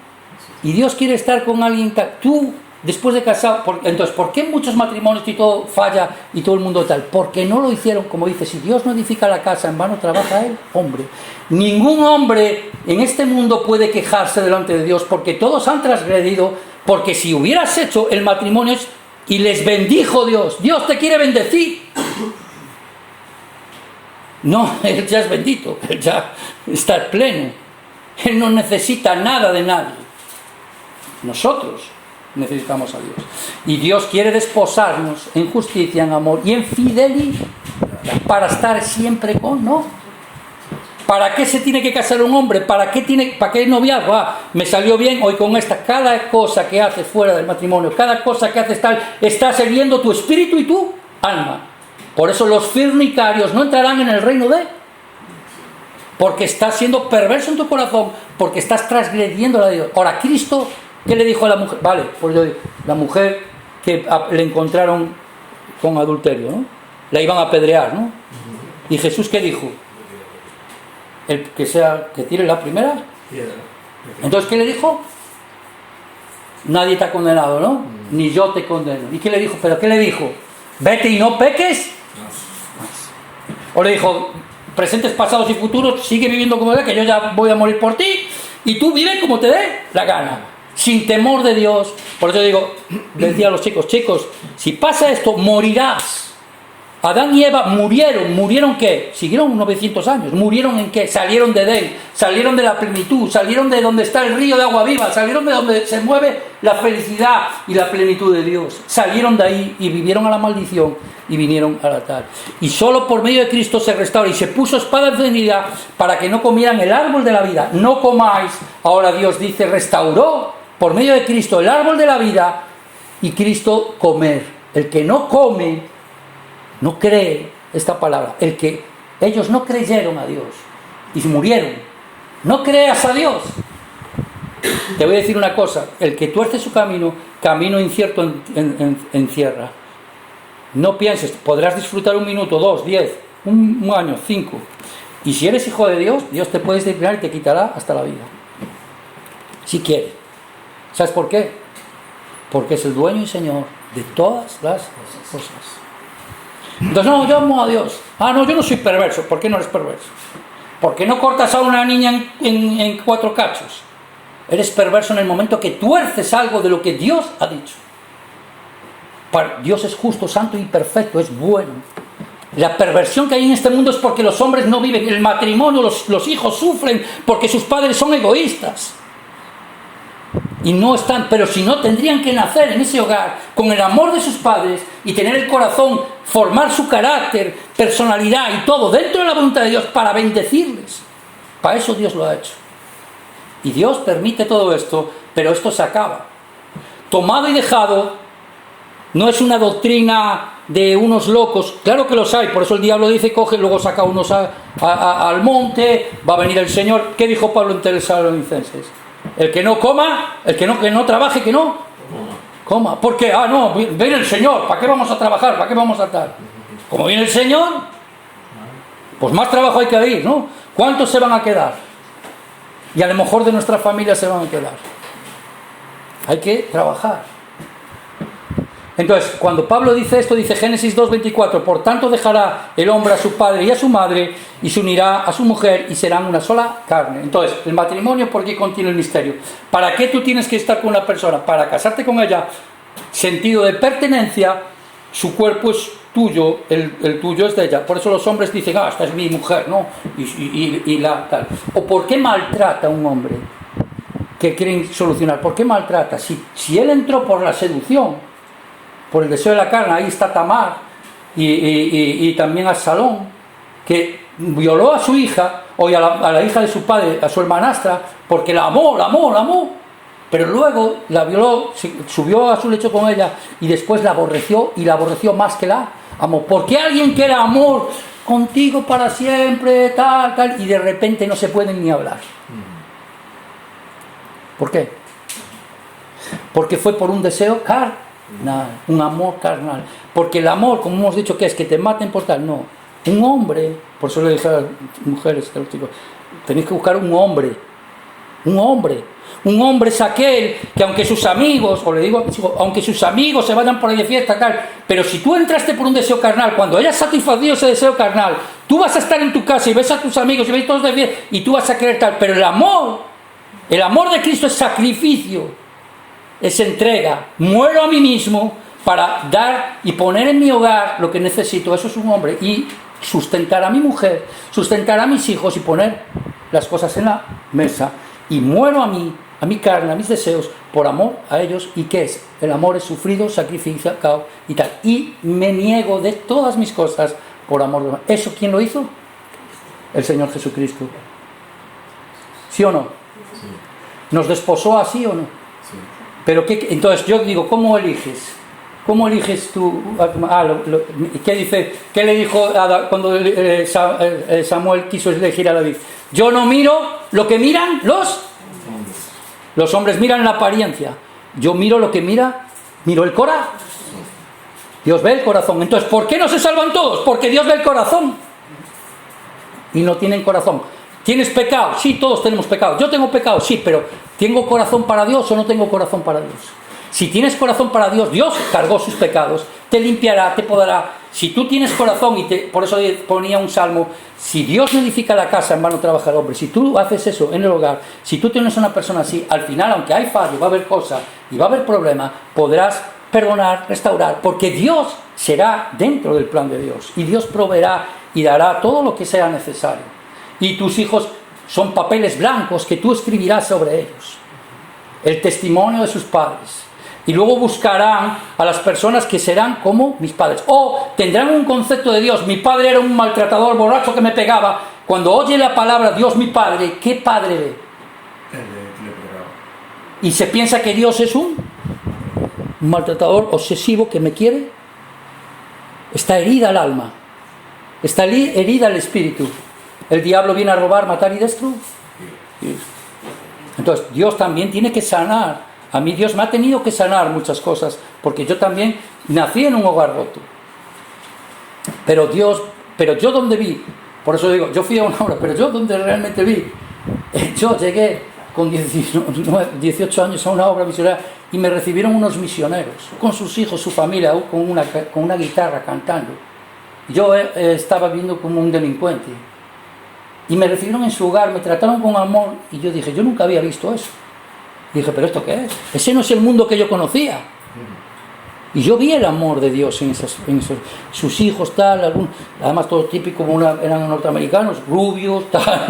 Y Dios quiere estar con alguien tal. Tú, después de casado, entonces, ¿por qué muchos matrimonios y todo falla y todo el mundo tal? Porque no lo hicieron, como dice, si Dios no edifica la casa, en vano trabaja Él, hombre. Ningún hombre en este mundo puede quejarse delante de Dios, porque todos han transgredido, porque si hubieras hecho el matrimonio y les bendijo Dios, Dios te quiere bendecir. No, Él ya es bendito, Él ya está pleno. Él no necesita nada de nadie. Nosotros necesitamos a Dios. Y Dios quiere desposarnos en justicia, en amor y en fidelidad para estar siempre con, ¿no? ¿Para qué se tiene que casar un hombre? ¿Para qué noviazgo? Me salió bien hoy con esta. Cada cosa que haces fuera del matrimonio, cada cosa que haces tal, estás hiriendo tu espíritu y tu alma. Por eso los fornicarios no entrarán en el reino de... Porque estás siendo perverso en tu corazón, porque estás transgrediendo la de Dios. Ahora, Cristo, ¿qué le dijo a la mujer? Vale, pues yo digo, la mujer que le encontraron con adulterio, ¿no? La iban a apedrear, ¿no? ¿Y Jesús qué dijo? El que tire la primera. Entonces, ¿qué le dijo? Nadie te ha condenado, ¿no? Ni yo te condeno. ¿Y qué le dijo? ¿Pero qué le dijo? Vete y no peques. O le dijo, presentes, pasados y futuros, sigue viviendo como de que yo ya voy a morir por ti y tú vive como te dé la gana, sin temor de Dios. Por eso digo, decía a los chicos, si pasa esto, morirás. Adán y Eva ¿murieron qué? Siguieron 900 años, ¿murieron en qué? Salieron de Edén, salieron de la plenitud, salieron de donde está el río de agua viva, salieron de donde se mueve la felicidad y la plenitud de Dios, salieron de ahí y vivieron a la maldición y vinieron al altar. Y solo por medio de Cristo se restaura y se puso espada encendida para que no comieran el árbol de la vida. No comáis. Ahora Dios dice, restauró por medio de Cristo el árbol de la vida y Cristo comer. El que no come, no cree esta palabra. Ellos no creyeron a Dios y murieron. No creas a Dios. Te voy a decir una cosa. El que tuerce su camino incierto encierra. No pienses, podrás disfrutar 1 minuto, 2, 10, un año, 5. Y si eres hijo de Dios, Dios te puede disciplinar y te quitará hasta la vida. Si quiere. ¿Sabes por qué? Porque es el dueño y señor de todas las cosas. Entonces, no, yo amo a Dios. No, yo no soy perverso. ¿Por qué no eres perverso? ¿Por qué no cortas a una niña en 4 cachos? Eres perverso en el momento que tuerces algo de lo que Dios ha dicho. Dios es justo, santo y perfecto, es bueno. La perversión que hay en este mundo es porque los hombres no viven. El matrimonio, los hijos sufren porque sus padres son egoístas. Y no están, pero si no, tendrían que nacer en ese hogar con el amor de sus padres y tener el corazón, formar su carácter, personalidad y todo dentro de la voluntad de Dios para bendecirles. Para eso Dios lo ha hecho. Y Dios permite todo esto, pero esto se acaba. Tomado y dejado no es una doctrina de unos locos. Claro que los hay, por eso el diablo dice, coge, luego saca unos al monte, va a venir el Señor. ¿Qué dijo Pablo en Tesalonicenses? El que no coma, el que no trabaje, que no coma. ¿Por qué? No, viene el Señor, ¿para qué vamos a trabajar? ¿Para qué vamos a estar? Como viene el Señor, pues más trabajo hay que ir, ¿no? ¿Cuántos se van a quedar? Y a lo mejor de nuestra familia se van a quedar. Hay que trabajar. Entonces, cuando Pablo dice esto, dice Génesis 2:24, por tanto dejará el hombre a su padre y a su madre y se unirá a su mujer y serán una sola carne. Entonces, el matrimonio, ¿por qué contiene el misterio? ¿Para qué tú tienes que estar con una persona? Para casarte con ella, sentido de pertenencia, su cuerpo es tuyo, el tuyo es de ella. Por eso los hombres dicen, esta es mi mujer, ¿no? Y la tal. ¿O por qué maltrata a un hombre que quieren solucionar? ¿Por qué maltrata? Si él entró por la seducción, por el deseo de la carne, ahí está Tamar y también Absalón, que violó a su hija, o a la hija de su padre, a su hermanastra, porque la amó, pero luego la violó, subió a su lecho con ella y después la aborreció, y la aborreció más que la amó. Porque alguien que era amor contigo para siempre, tal, y de repente no se pueden ni hablar. ¿Por qué? Porque fue por un deseo carnal, un amor carnal. Porque el amor, como hemos dicho, que es que te maten por tal, no. Un hombre, por eso le dije a las mujeres, a los chicos, tenéis que buscar un hombre. Un hombre. Un hombre es aquel que aunque sus amigos, o le digo a mis hijos, aunque sus amigos se vayan por ahí de fiesta, tal, pero si tú entraste por un deseo carnal, cuando hayas satisfacido ese deseo carnal, tú vas a estar en tu casa y ves a tus amigos y veis todos de fiesta y tú vas a querer tal, pero el amor de Cristo es sacrificio, es entrega. Muero a mí mismo para dar y poner en mi hogar lo que necesito. Eso es un hombre. Y sustentar a mi mujer, sustentar a mis hijos y poner las cosas en la mesa. Y muero a mí, a mi carne, a mis deseos, por amor a ellos. ¿Y qué es? El amor es sufrido, sacrificado y tal. Y me niego de todas mis cosas por amor de los demás. ¿Eso quién lo hizo? El Señor Jesucristo. ¿Sí o no? Sí. ¿Nos desposó así o no? Sí. Pero entonces yo digo, ¿cómo eliges? ¿Cómo eliges tú? ¿Qué dice? ¿Qué le dijo cuando Samuel quiso elegir a David? Yo no miro lo que miran los hombres miran la apariencia. Yo miro lo que miro el corazón. Dios ve el corazón. Entonces, ¿por qué no se salvan todos? Porque Dios ve el corazón. Y no tienen corazón. ¿Tienes pecado? Sí, todos tenemos pecado. Yo tengo pecado, sí, pero ¿tengo corazón para Dios o no tengo corazón para Dios? Si tienes corazón para Dios, Dios cargó sus pecados, te limpiará, te podará. Si tú tienes corazón, por eso ponía un salmo, si Dios no edifica la casa, en vano trabaja el hombre. Si tú haces eso en el hogar, si tú tienes una persona así, al final, aunque hay fallo, va a haber cosas y va a haber problemas, podrás perdonar, restaurar, porque Dios será dentro del plan de Dios. Y Dios proveerá y dará todo lo que sea necesario. Y tus hijos son papeles blancos que tú escribirás sobre ellos. El testimonio de sus padres. Y luego buscarán a las personas que serán como mis padres. O tendrán un concepto de Dios. Mi padre era un maltratador, borracho que me pegaba. Cuando oye la palabra Dios mi padre, ¿qué padre ve? Y se piensa que Dios es un maltratador obsesivo que me quiere. Está herida el alma. Está herida el espíritu. El diablo viene a robar, matar y destruir. Entonces Dios también tiene que sanar. A mí Dios me ha tenido que sanar muchas cosas, porque yo también nací en un hogar roto. Pero yo donde vi, por eso digo, yo fui a una obra, pero yo donde realmente vi, yo llegué con 18 años a una obra misionera y me recibieron unos misioneros, con sus hijos, su familia, con una guitarra cantando. Yo estaba viviendo como un delincuente. Y me recibieron en su hogar, me trataron con amor, y yo dije, yo nunca había visto eso. Y dije, ¿pero esto qué es? Ese no es el mundo que yo conocía. Y yo vi el amor de Dios en esos sus hijos, tal, además todo típico, eran norteamericanos, rubios, tal.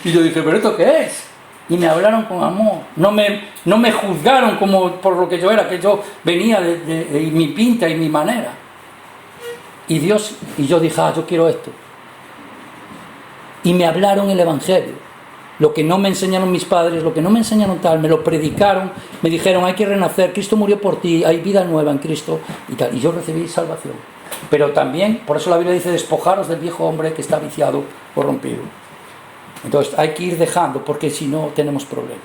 Y yo dije, ¿pero esto qué es? Y me hablaron con amor. No me juzgaron como por lo que yo era, que yo venía de mi pinta y mi manera. Y yo dije, yo quiero esto. Y me hablaron el Evangelio. Lo que no me enseñaron mis padres, lo que no me enseñaron tal, me lo predicaron, me dijeron, hay que renacer, Cristo murió por ti, hay vida nueva en Cristo y tal. Y yo recibí salvación. Pero también, por eso la Biblia dice, despojaros del viejo hombre que está viciado o rompido. Entonces hay que ir dejando, porque si no tenemos problemas.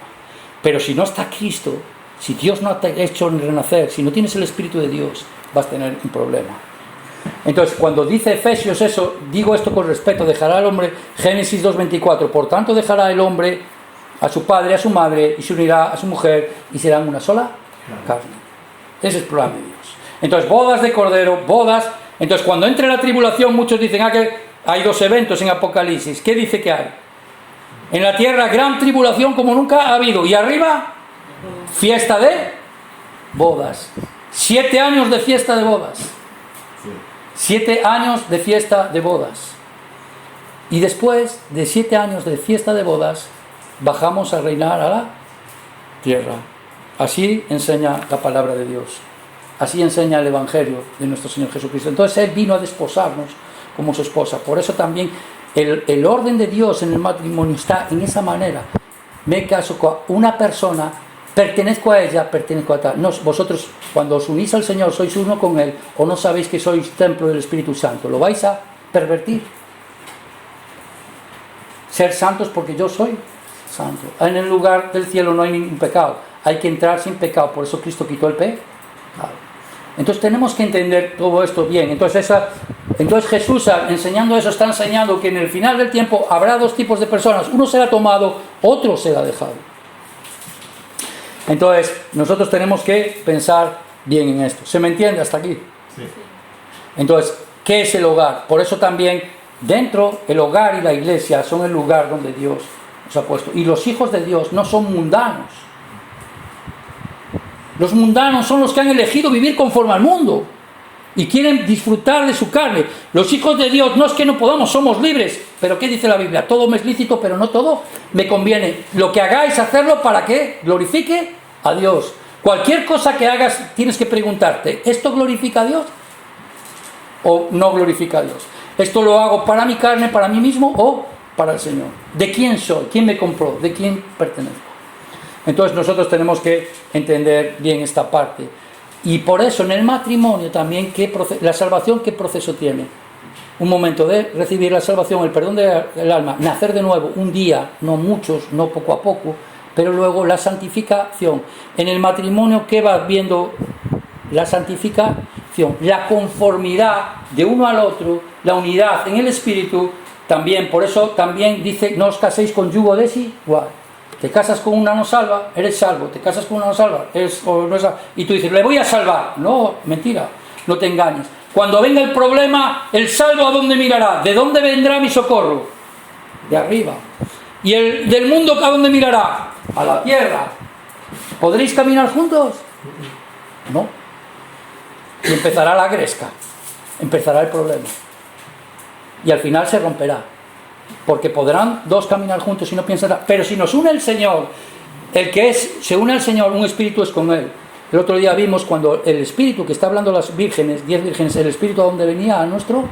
Pero si no está Cristo, si Dios no te ha hecho renacer, si no tienes el Espíritu de Dios, vas a tener un problema. Entonces, cuando dice Efesios eso, digo esto con respeto, dejará al hombre, Génesis 2:24, por tanto dejará el hombre a su padre, a su madre, y se unirá a su mujer, y serán una sola carne. Ese es el plan de Dios. Entonces, bodas de Cordero, bodas. Entonces, cuando entre la tribulación, muchos dicen, que hay dos eventos en Apocalipsis. ¿Qué dice que hay? En la tierra, gran tribulación como nunca ha habido. Y arriba, fiesta de bodas. 7 años de fiesta de bodas. 7 años de fiesta de bodas. Y después de 7 años de fiesta de bodas, bajamos a reinar a la tierra. Así enseña la palabra de Dios. Así enseña el Evangelio de nuestro Señor Jesucristo. Entonces Él vino a desposarnos como su esposa. Por eso también el orden de Dios en el matrimonio está en esa manera. Me caso con una persona, pertenezco a ella, pertenezco a tal. No, vosotros, cuando os unís al Señor, sois uno con Él, o no sabéis que sois templo del Espíritu Santo. ¿Lo vais a pervertir? Ser santos porque yo soy santo. En el lugar del cielo no hay ningún pecado. Hay que entrar sin pecado. Por eso Cristo quitó el pecado. Entonces tenemos que entender todo esto bien. Entonces Jesús, enseñando eso, está enseñando que en el final del tiempo habrá dos tipos de personas. Uno será tomado, otro será dejado. Entonces nosotros tenemos que pensar bien en esto. ¿Se me entiende hasta aquí? Sí. Entonces, ¿qué es el hogar? Por eso también dentro el hogar y la iglesia son el lugar donde Dios nos ha puesto. Y los hijos de Dios no son mundanos. Los mundanos son los que han elegido vivir conforme al mundo y quieren disfrutar de su carne. Los hijos de Dios no es que no podamos, somos libres. Pero ¿qué dice la Biblia? Todo me es lícito, pero no todo me conviene. Lo que hagáis, hacerlo para que glorifique a Dios. Cualquier cosa que hagas tienes que preguntarte, ¿esto glorifica a Dios o no glorifica a Dios? ¿Esto lo hago para mi carne, para mí mismo o para el Señor? ¿De quién soy? ¿Quién me compró? ¿De quién pertenezco? Entonces nosotros tenemos que entender bien esta parte. Y por eso en el matrimonio también, la salvación, ¿qué proceso tiene? Un momento de recibir la salvación, el perdón del alma, nacer de nuevo, un día, no muchos, no poco a poco, pero luego la santificación. En el matrimonio, ¿qué va viendo? La santificación, la conformidad de uno al otro, la unidad en el espíritu, también, por eso también dice, no os caséis con yugo desigual. Te casas con una no salva, eres salvo. Te casas con una no salva, no es salvo. Y tú dices, le voy a salvar. No, mentira, no te engañes. Cuando venga el problema, el salvo ¿a dónde mirará? ¿De dónde vendrá mi socorro? De arriba. ¿Y el del mundo a dónde mirará? A la tierra. ¿Podréis caminar juntos? No. Y empezará la gresca. Empezará el problema. Y al final se romperá. Porque podrán dos caminar juntos y no piensan. Pero si nos une el Señor, se une al Señor, un espíritu es con Él. El otro día vimos cuando el espíritu que está hablando las vírgenes, 10 vírgenes, el espíritu a donde venía, a nuestro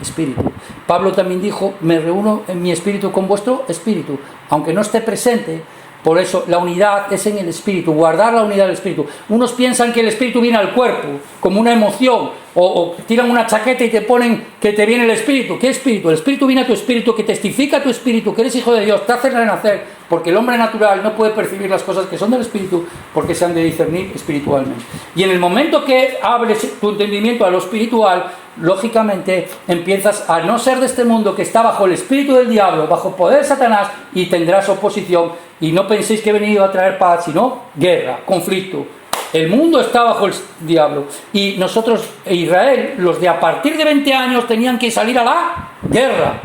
espíritu. Pablo también dijo, me reúno en mi espíritu con vuestro espíritu, aunque no esté presente. Por eso la unidad es en el espíritu, guardar la unidad del espíritu. Unos piensan que el espíritu viene al cuerpo, como una emoción, o tiran una chaqueta y te ponen que te viene el espíritu. ¿Qué espíritu? El espíritu viene a tu espíritu, que testifica a tu espíritu, que eres hijo de Dios, te hace renacer, porque el hombre natural no puede percibir las cosas que son del espíritu, porque se han de discernir espiritualmente. Y en el momento que abres tu entendimiento a lo espiritual, lógicamente empiezas a no ser de este mundo que está bajo el espíritu del diablo, bajo poder de Satanás, y tendrás oposición. Y no penséis que he venido a traer paz, sino guerra, conflicto. El mundo está bajo el diablo. Y nosotros, Israel, los de a partir de 20 años tenían que salir a la guerra,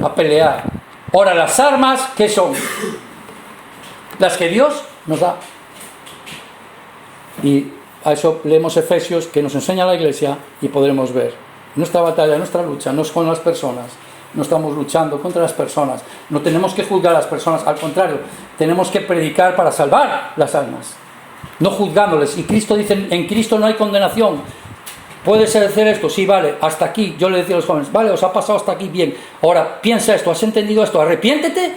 a pelear. Ahora, las armas, ¿qué son? Las que Dios nos da. Y a eso leemos Efesios, que nos enseña la Iglesia, y podremos ver. Nuestra batalla, nuestra lucha, no es con las personas. No estamos luchando contra las personas. No tenemos que juzgar a las personas. Al contrario, tenemos que predicar para salvar las almas, no juzgándoles. Y Cristo dice, en Cristo no hay condenación. ¿Puedes hacer esto? Sí, vale, hasta aquí. Yo le decía a los jóvenes, vale, os ha pasado hasta aquí, bien. Ahora, piensa esto, has entendido esto, arrepiéntete,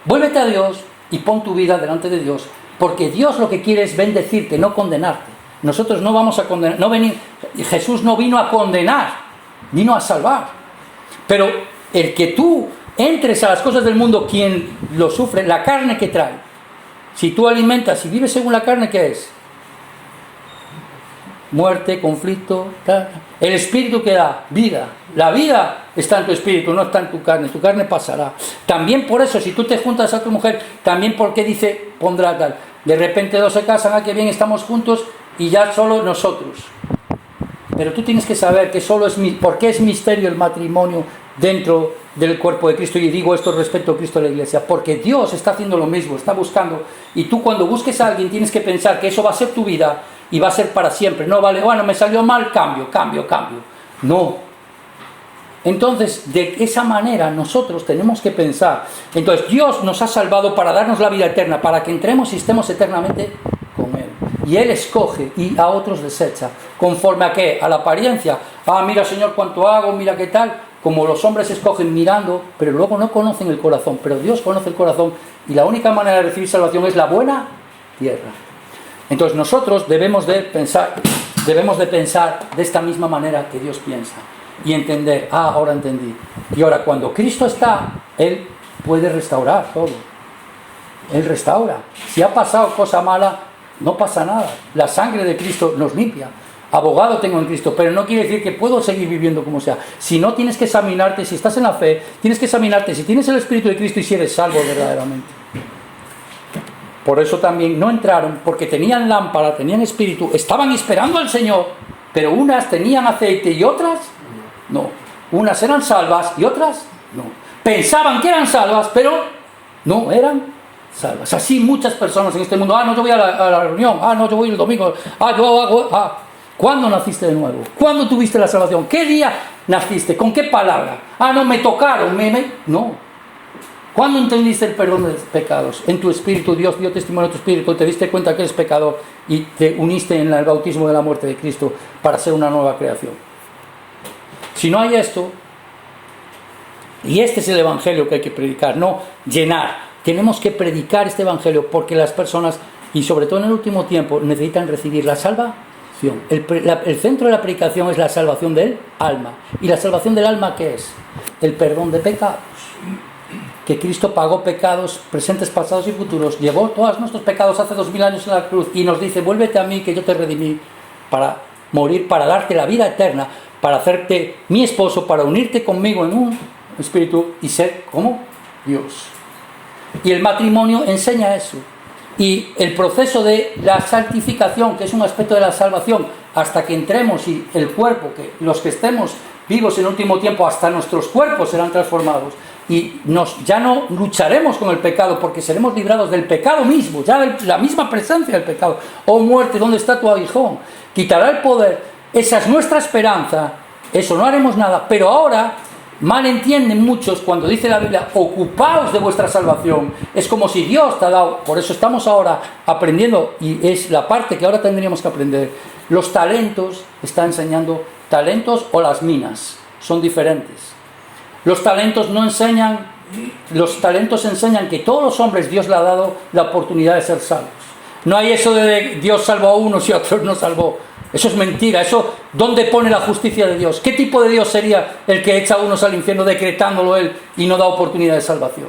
vuélvete a Dios y pon tu vida delante de Dios. Porque Dios lo que quiere es bendecirte, no condenarte. Nosotros no vamos a condenar. Jesús no vino a condenar, vino a salvar. Pero el que tú entres a las cosas del mundo, quien lo sufre, la carne que trae. Si tú alimentas, si vives según la carne, ¿qué es? Muerte, conflicto, tal. El espíritu que da vida. La vida está en tu espíritu, no está en tu carne pasará. También por eso, si tú te juntas a tu mujer, también porque dice, pondrá tal. De repente dos se casan, que bien, estamos juntos y ya solo nosotros. Pero tú tienes que saber que ¿por qué es misterio el matrimonio dentro del cuerpo de Cristo? Y digo esto respecto a Cristo y la Iglesia, porque Dios está haciendo lo mismo, está buscando. Y tú cuando busques a alguien tienes que pensar que eso va a ser tu vida y va a ser para siempre. No vale, bueno, me salió mal, cambio. No. Entonces, de esa manera nosotros tenemos que pensar. Entonces, Dios nos ha salvado para darnos la vida eterna, para que entremos y estemos eternamente con Él. Y Él escoge y a otros desecha. ¿Conforme a qué? A la apariencia. Mira, Señor, cuánto hago, mira qué tal. Como los hombres escogen mirando, pero luego no conocen el corazón. Pero Dios conoce el corazón. Y la única manera de recibir salvación es la buena tierra. Entonces nosotros debemos de pensar de esta misma manera que Dios piensa. Y entender, ahora entendí. Y ahora, cuando Cristo está, Él puede restaurar todo. Él restaura. Si ha pasado cosa mala, no pasa nada. La sangre de Cristo nos limpia. Abogado tengo en Cristo, pero no quiere decir que puedo seguir viviendo como sea. Si no, tienes que examinarte, si estás en la fe, tienes que examinarte si tienes el Espíritu de Cristo y si eres salvo verdaderamente. Por eso también no entraron, porque tenían lámpara, tenían espíritu, estaban esperando al Señor, pero unas tenían aceite y otras no. Unas eran salvas y otras no. Pensaban que eran salvas, pero no eran salvas. Así muchas personas en este mundo, no, yo voy a la reunión, no, yo voy el domingo, yo hago, ¿Cuándo naciste de nuevo? ¿Cuándo tuviste la salvación? ¿Qué día naciste? ¿Con qué palabra? No, me tocaron, no. ¿Cuándo entendiste el perdón de pecados? En tu espíritu, Dios dio testimonio a tu espíritu, te diste cuenta que eres pecador y te uniste en el bautismo de la muerte de Cristo para ser una nueva creación. Si no hay esto, y este es el evangelio que hay que predicar, no llenar. Tenemos que predicar este evangelio porque las personas, y sobre todo en el último tiempo, necesitan recibir la salvación. El centro de la predicación es la salvación del alma. ¿Y la salvación del alma qué es? El perdón de pecados. Que Cristo pagó pecados presentes, pasados y futuros, llevó todos nuestros pecados hace 2000 años en la cruz y nos dice, vuélvete a mí que yo te redimí para morir, para darte la vida eterna, para hacerte mi esposo, para unirte conmigo en un espíritu y ser como Dios. Y el matrimonio enseña eso. Y el proceso de la santificación, que es un aspecto de la salvación, hasta que entremos y el cuerpo, que los que estemos vivos en el último tiempo, hasta nuestros cuerpos serán transformados. Y ya no lucharemos con el pecado, porque seremos librados del pecado mismo, ya de la misma presencia del pecado. Oh muerte, ¿dónde está tu aguijón? Quitará el poder. Esa es nuestra esperanza. Eso no haremos nada. Pero ahora mal entienden muchos cuando dice la Biblia, ocupaos de vuestra salvación. Es como si Dios te ha dado. Por eso estamos ahora aprendiendo, y es la parte que ahora tendríamos que aprender. Los talentos, está enseñando talentos o las minas, son diferentes. Los talentos no enseñan, los talentos enseñan que todos los hombres Dios le ha dado la oportunidad de ser salvos. No hay eso de Dios salvó a unos y a otros no salvó. Eso es mentira. Eso, ¿dónde pone la justicia de Dios? ¿Qué tipo de Dios sería el que echa a unos al infierno decretándolo Él y no da oportunidad de salvación?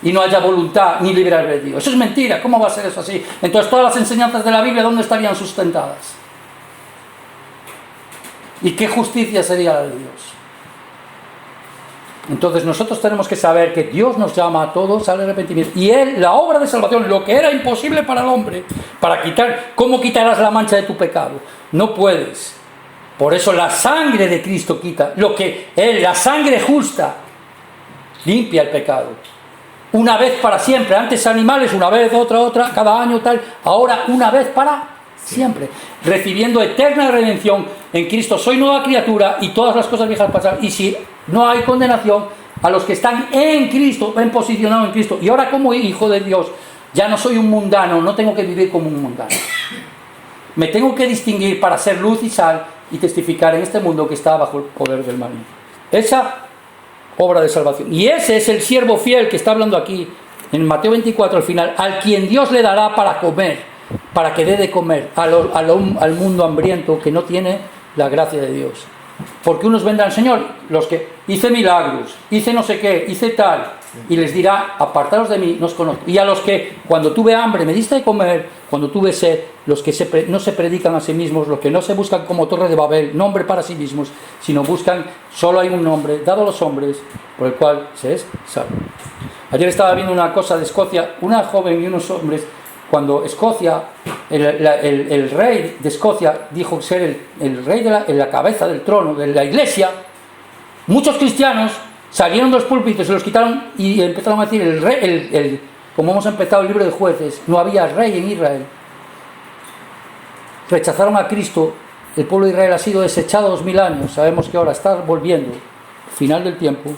Y no haya voluntad ni libre albedrío. Eso es mentira. ¿Cómo va a ser eso así? Entonces todas las enseñanzas de la Biblia, ¿dónde estarían sustentadas? ¿Y qué justicia sería la de Dios? Entonces nosotros tenemos que saber que Dios nos llama a todos al arrepentimiento. Y Él, la obra de salvación, lo que era imposible para el hombre, para quitar, ¿cómo quitarás la mancha de tu pecado? No puedes. Por eso la sangre de Cristo quita. Lo que Él, la sangre justa, limpia el pecado. Una vez para siempre. Antes animales, una vez, otra, cada año tal. Ahora una vez para siempre. Recibiendo eterna redención en Cristo. Soy nueva criatura y todas las cosas viejas pasan. Y si no hay condenación a los que están en Cristo, ven posicionados en Cristo. Y ahora como hijo de Dios, ya no soy un mundano, no tengo que vivir como un mundano. Me tengo que distinguir para ser luz y sal y testificar en este mundo que está bajo el poder del maligno. Esa obra de salvación. Y ese es el siervo fiel que está hablando aquí, en Mateo 24 al final, al quien Dios le dará para comer, para que dé de comer al mundo hambriento que no tiene la gracia de Dios. Porque unos vendrán, Señor, los que hice milagros, hice no sé qué, hice tal, y les dirá, apartaros de mí, no os conozco. Y a los que cuando tuve hambre me diste de comer, cuando tuve sed, los que no se predican a sí mismos, los que no se buscan como Torre de Babel, nombre para sí mismos, sino buscan, solo hay un nombre dado a los hombres, por el cual se es salvo. Ayer estaba viendo una cosa de Escocia, una joven y unos hombres. Cuando Escocia, el rey de Escocia dijo ser el rey de la cabeza del trono de la iglesia, muchos cristianos salieron de los púlpitos, se los quitaron y empezaron a decir, como hemos empezado el libro de Jueces, no había rey en Israel. Rechazaron a Cristo, el pueblo de Israel ha sido desechado 2000 años, sabemos que ahora está volviendo, final del tiempo.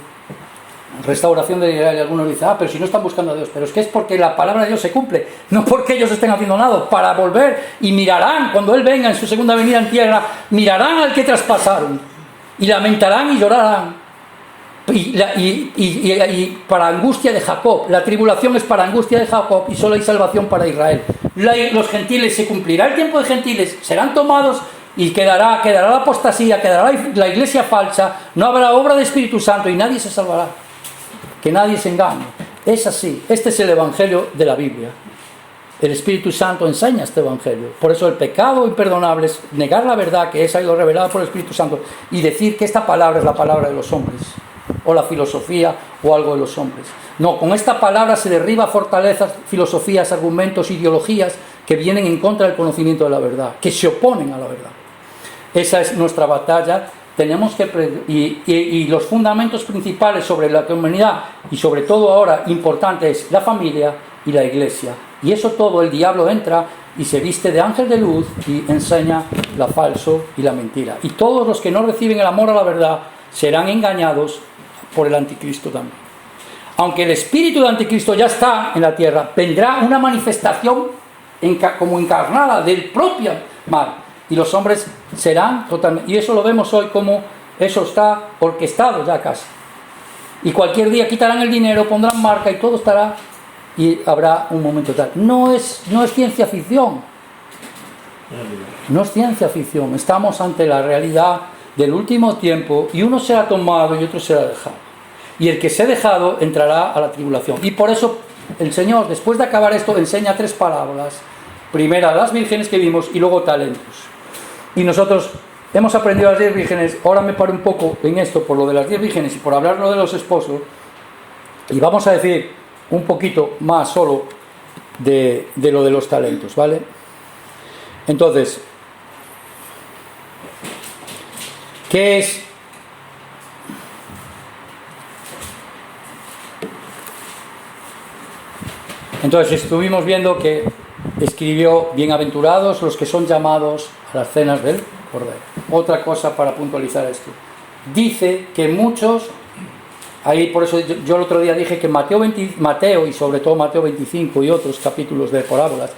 Restauración de Israel, y algunos dicen, pero si no están buscando a Dios, pero es que es porque la palabra de Dios se cumple, no porque ellos estén haciendo nada, para volver y mirarán, cuando Él venga en su segunda venida en tierra, mirarán al que traspasaron, y lamentarán y llorarán, y para angustia de Jacob, la tribulación es para angustia de Jacob, y solo hay salvación para Israel. Los gentiles, se cumplirá el tiempo de gentiles, serán tomados, y quedará la apostasía, quedará la iglesia falsa, no habrá obra de Espíritu Santo, y nadie se salvará. Que nadie se engañe. Es así. Este es el evangelio de la Biblia. El Espíritu Santo enseña este Evangelio. Por eso el pecado imperdonable es negar la verdad que ha sido revelada por el Espíritu Santo y decir que esta palabra es la palabra de los hombres, o la filosofía, o algo de los hombres. No, con esta palabra se derriba fortalezas, filosofías, argumentos, ideologías que vienen en contra del conocimiento de la verdad, que se oponen a la verdad. Esa es nuestra batalla. Tenemos que y los fundamentos principales sobre la comunidad, y sobre todo ahora importante, es la familia y la iglesia. Y eso todo el diablo entra y se viste de ángel de luz y enseña la falso y la mentira. Y todos los que no reciben el amor a la verdad serán engañados por el anticristo también. Aunque el espíritu de anticristo ya está en la tierra, vendrá una manifestación como encarnada del propio mal. Y los hombres serán totalmente... Y eso lo vemos hoy como eso está orquestado ya casi. Y cualquier día quitarán el dinero, pondrán marca y todo estará... Y habrá un momento tal. No es ciencia ficción. No es ciencia ficción. Estamos ante la realidad del último tiempo y uno será tomado y otro será dejado. Y el que se ha dejado entrará a la tribulación. Y por eso el Señor, después de acabar esto, enseña 3 parábolas. Primera, las vírgenes que vimos, y luego talentos. Y nosotros hemos aprendido las 10 vírgenes. Ahora me paro un poco en esto por lo de las 10 vírgenes y por hablarlo de los esposos. Y vamos a decir un poquito más solo de lo de los talentos, ¿vale? Entonces, ¿qué es? Entonces estuvimos viendo que escribió: bienaventurados los que son llamados a las cenas del Cordero. Otra cosa para puntualizar esto. Dice que muchos... Ahí por eso yo el otro día dije que Mateo y sobre todo Mateo 25 y otros capítulos de parábolas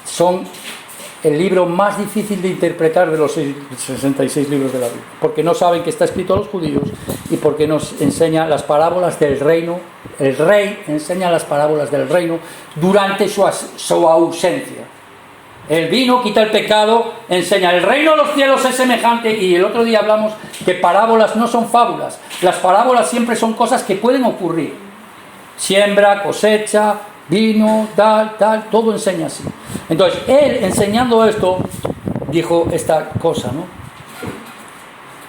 son el libro más difícil de interpretar de los 66 libros de la Biblia, porque no saben que está escrito a los judíos y porque nos enseña las parábolas del reino. El rey enseña las parábolas del reino durante su ausencia. El vino quita el pecado, enseña el reino de los cielos es semejante. Y el otro día hablamos que parábolas no son fábulas. Las parábolas siempre son cosas que pueden ocurrir. Siembra, cosecha, vino, tal, todo enseña así. Entonces, él enseñando esto, dijo esta cosa, ¿no?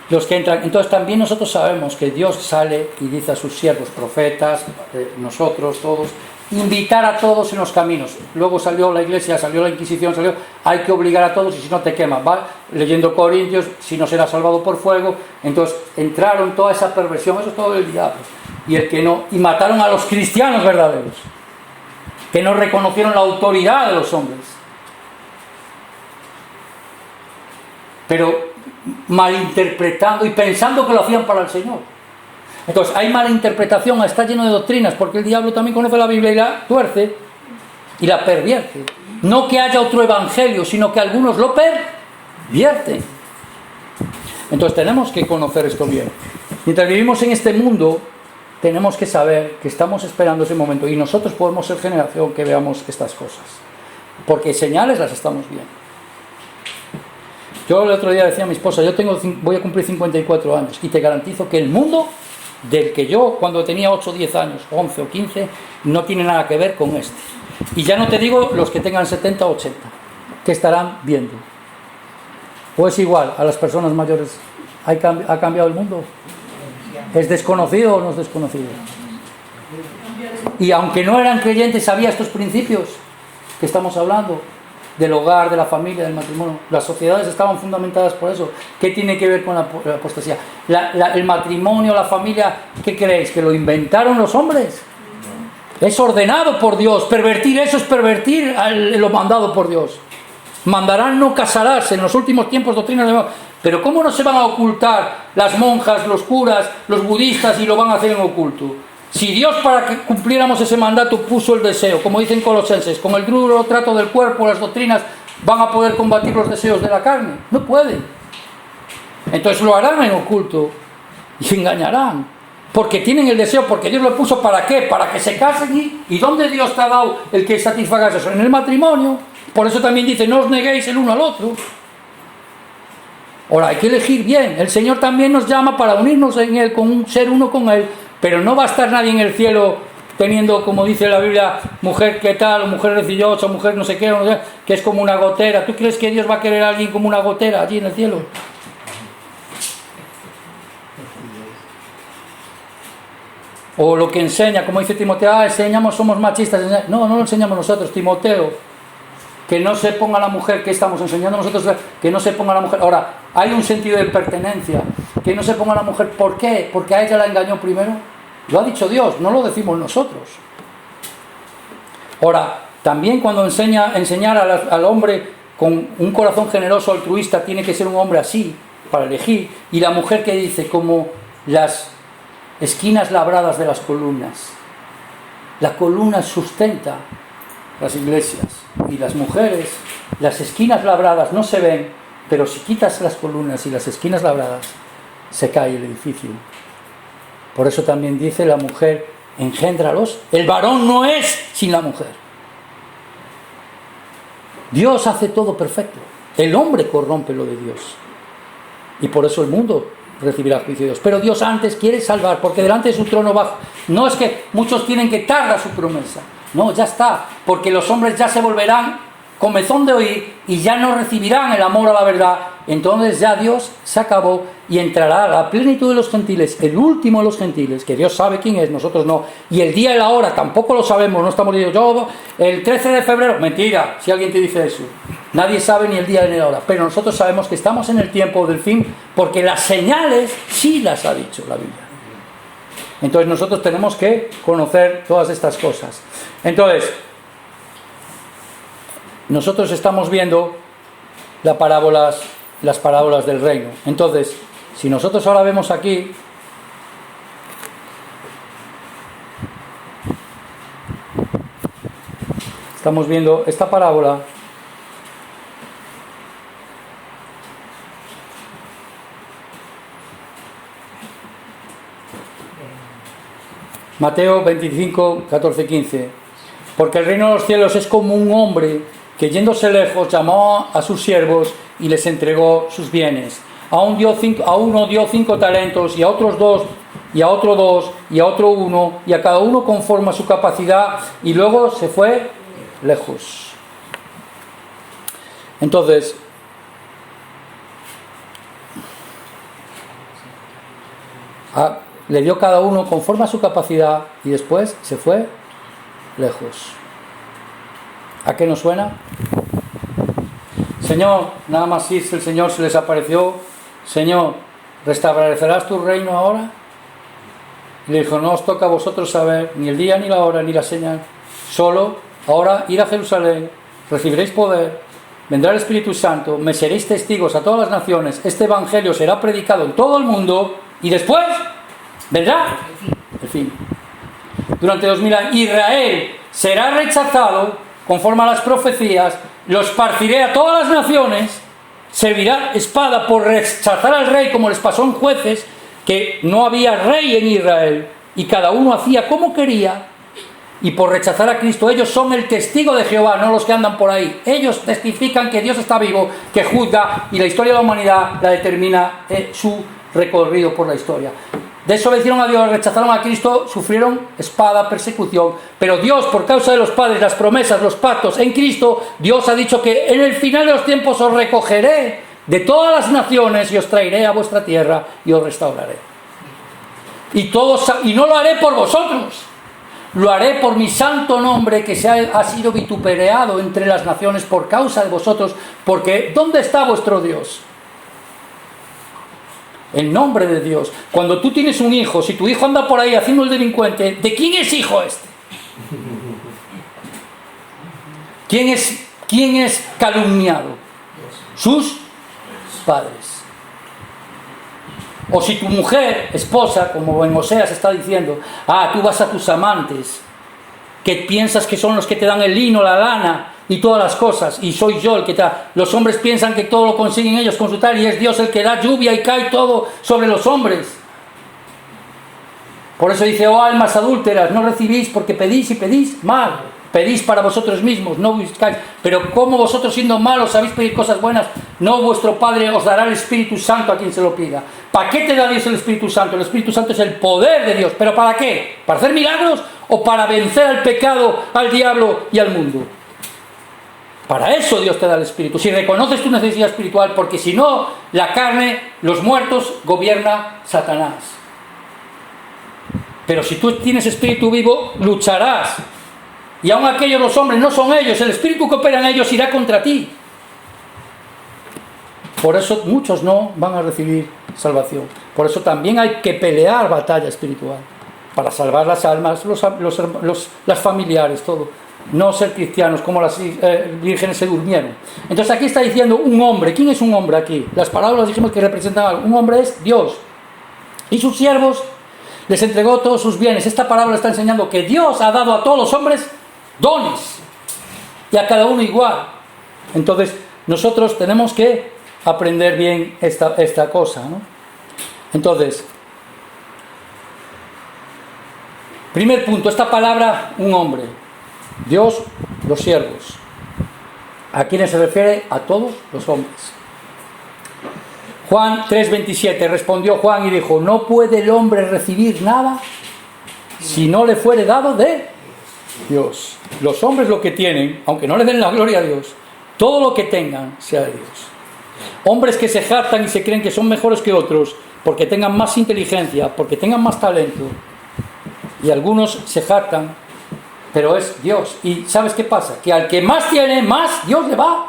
Los que entran, entonces también nosotros sabemos que Dios sale y dice a sus siervos, profetas, nosotros todos, invitar a todos en los caminos. Luego salió la iglesia, salió la Inquisición, hay que obligar a todos y si no te queman, ¿va? Leyendo Corintios, si no será salvado por fuego. Entonces entraron toda esa perversión, eso es todo el diablo. Y el que no, y mataron a los cristianos verdaderos, que no reconocieron la autoridad de los hombres. Pero malinterpretando y pensando que lo hacían para el Señor. Entonces hay mala interpretación, está lleno de doctrinas, porque el diablo también conoce la Biblia y la tuerce y la pervierte. No que haya otro evangelio, sino que algunos lo pervierten. Entonces tenemos que conocer esto bien. Mientras vivimos en este mundo, tenemos que saber que estamos esperando ese momento, y nosotros podemos ser generación que veamos estas cosas, porque señales las estamos viendo. Yo el otro día decía a mi esposa, voy a cumplir 54 años y te garantizo que el mundo del que yo cuando tenía 8 o 10 años, 11 o 15, no tiene nada que ver con este. Y ya no te digo los que tengan 70 o 80, que estarán viendo. ¿O es igual a las personas mayores? ¿Ha cambiado el mundo? ¿Es desconocido o no es desconocido? Y aunque no eran creyentes, sabía estos principios que estamos hablando, del hogar, de la familia, del matrimonio. Las sociedades estaban fundamentadas por eso. ¿Qué tiene que ver con la apostasía? El matrimonio, la familia, ¿qué creéis? ¿Que lo inventaron los hombres? Es ordenado por Dios. Pervertir eso es pervertir lo mandado por Dios. Mandarán no casarse en los últimos tiempos, doctrinas de... Pero ¿cómo no se van a ocultar las monjas, los curas, los budistas, y lo van a hacer en oculto? Si Dios, para que cumpliéramos ese mandato, puso el deseo, como dicen Colosenses, con el duro trato del cuerpo, las doctrinas van a poder combatir los deseos de la carne. No pueden. Entonces lo harán en oculto y engañarán, porque tienen el deseo, porque Dios lo puso. ¿Para qué? Para que se casen. ¿Y dónde Dios te ha dado el que satisfagas eso? En el matrimonio. Por eso también dice, no os neguéis el uno al otro. Ahora hay que elegir bien. El Señor también nos llama para unirnos en Él, ser uno con Él. Pero no va a estar nadie en el cielo teniendo, como dice la Biblia, mujer que tal, mujer recillosa, mujer no sé qué, que es como una gotera. ¿Tú crees que Dios va a querer a alguien como una gotera allí en el cielo? O lo que enseña, como dice Timoteo, enseñamos, somos machistas. No, no lo enseñamos nosotros, Timoteo. Que no se ponga la mujer, que estamos enseñando nosotros, que no se ponga la mujer. Ahora, hay un sentido de pertenencia, que no se ponga la mujer. ¿Por qué? Porque a ella la engañó primero. Lo ha dicho Dios, no lo decimos nosotros. Ahora, también cuando enseñar al hombre con un corazón generoso, altruista, tiene que ser un hombre así, para elegir. Y la mujer que dice, como las esquinas labradas de las columnas. La columna sustenta las iglesias y las mujeres, las esquinas labradas no se ven, pero si quitas las columnas y las esquinas labradas, se cae el edificio. Por eso también dice la mujer, engéndralos. El varón no es sin la mujer. Dios hace todo perfecto. El hombre corrompe lo de Dios. Y por eso el mundo recibirá juicio de Dios. Pero Dios antes quiere salvar, porque delante de su trono bajo. No es que muchos tienen que tardar su promesa. No, ya está. Porque los hombres ya se volverán comezón de oír y ya no recibirán el amor a la verdad. Entonces ya Dios se acabó y entrará a la plenitud de los gentiles, el último de los gentiles, que Dios sabe quién es, nosotros no. Y el día y la hora tampoco lo sabemos, no estamos diciendo, yo el 13 de febrero, mentira, si alguien te dice eso. Nadie sabe ni el día ni la hora, pero nosotros sabemos que estamos en el tiempo del fin, porque las señales sí las ha dicho la Biblia. Entonces nosotros tenemos que conocer todas estas cosas. Entonces, nosotros estamos viendo las parábolas del reino. Entonces, si nosotros ahora vemos aquí, estamos viendo esta parábola. Mateo 25, 14, 15. Porque el reino de los cielos es como un hombre que yéndose lejos llamó a sus siervos y les entregó sus bienes. A uno dio 5 talentos, y a otros 2, y a otro 2, y a otro 1, y a cada uno conforme a su capacidad, y luego se fue lejos. Entonces, le dio cada uno conforme a su capacidad, y después se fue lejos. ¿A qué nos suena? Señor, nada más si el Señor se les apareció, Señor, ¿restablecerás tu reino ahora? Y le dijo, no os toca a vosotros saber ni el día, ni la hora, ni la señal. Solo, ahora, ir a Jerusalén, recibiréis poder, vendrá el Espíritu Santo, me seréis testigos a todas las naciones, este Evangelio será predicado en todo el mundo, y después, vendrá el fin. Durante 2000 años, Israel será rechazado, conforme a las profecías, lo esparciré a todas las naciones, servirá espada por rechazar al rey, como les pasó en Jueces, que no había rey en Israel, y cada uno hacía como quería, y por rechazar a Cristo. Ellos son el testigo de Jehová, no los que andan por ahí. Ellos testifican que Dios está vivo, que juzga, y la historia de la humanidad la determina su recorrido por la historia. Desobedecieron a Dios, rechazaron a Cristo, sufrieron espada, persecución. Pero Dios, por causa de los padres, las promesas, los pactos en Cristo, Dios ha dicho que en el final de los tiempos os recogeré de todas las naciones y os traeré a vuestra tierra y os restauraré. Y no lo haré por vosotros, lo haré por mi santo nombre, que ha sido vituperado entre las naciones por causa de vosotros, porque ¿dónde está vuestro Dios? El nombre de Dios. Cuando tú tienes un hijo, si tu hijo anda por ahí haciendo el delincuente, ¿de quién es hijo este? ¿Quién es calumniado? Sus padres. O si tu mujer, esposa, como en Oseas está diciendo, tú vas a tus amantes, que piensas que son los que te dan el lino, la lana y todas las cosas, y soy yo el que te da. Los hombres piensan que todo lo consiguen ellos con su tal, y es Dios el que da lluvia y cae todo sobre los hombres. Por eso dice, oh almas adúlteras, no recibís porque pedís y pedís mal. Pedís para vosotros mismos, no buscáis. Pero como vosotros siendo malos sabéis pedir cosas buenas, no vuestro Padre os dará el Espíritu Santo a quien se lo pida. ¿Para qué te da Dios el Espíritu Santo? El Espíritu Santo es el poder de Dios. ¿Pero para qué? ¿Para hacer milagros o para vencer al pecado, al diablo y al mundo. Para eso Dios te da el Espíritu. Si reconoces tu necesidad espiritual, porque si no, la carne, los muertos, gobierna Satanás. Pero si tú tienes espíritu vivo, lucharás. Y aun aquellos los hombres no son ellos, el espíritu que opera en ellos irá contra ti. Por eso muchos no van a recibir salvación. Por eso también hay que pelear batalla espiritual. Para salvar las almas, las familiares, todo. No ser cristianos como las vírgenes se durmieron. Entonces aquí está diciendo un hombre. ¿Quién es un hombre aquí? Las parábolas dijimos que representan algo. Un hombre es Dios. Y sus siervos les entregó todos sus bienes. Esta parábola está enseñando que Dios ha dado a todos los hombres dones. Y a cada uno igual. Entonces nosotros tenemos que aprender bien esta cosa, ¿no? Entonces, primer punto, esta palabra, un hombre. Dios, los siervos. ¿A quiénes se refiere? A todos los hombres. Juan 3:27, respondió Juan y dijo: no puede el hombre recibir nada si no le fuere dado de Dios. Los hombres lo que tienen, aunque no le den la gloria a Dios, todo lo que tengan sea de Dios. Hombres que se jactan y se creen que son mejores que otros porque tengan más inteligencia, porque tengan más talento, y algunos se jactan, pero es Dios. ¿Y sabes qué pasa? Que al que más tiene, más Dios le va.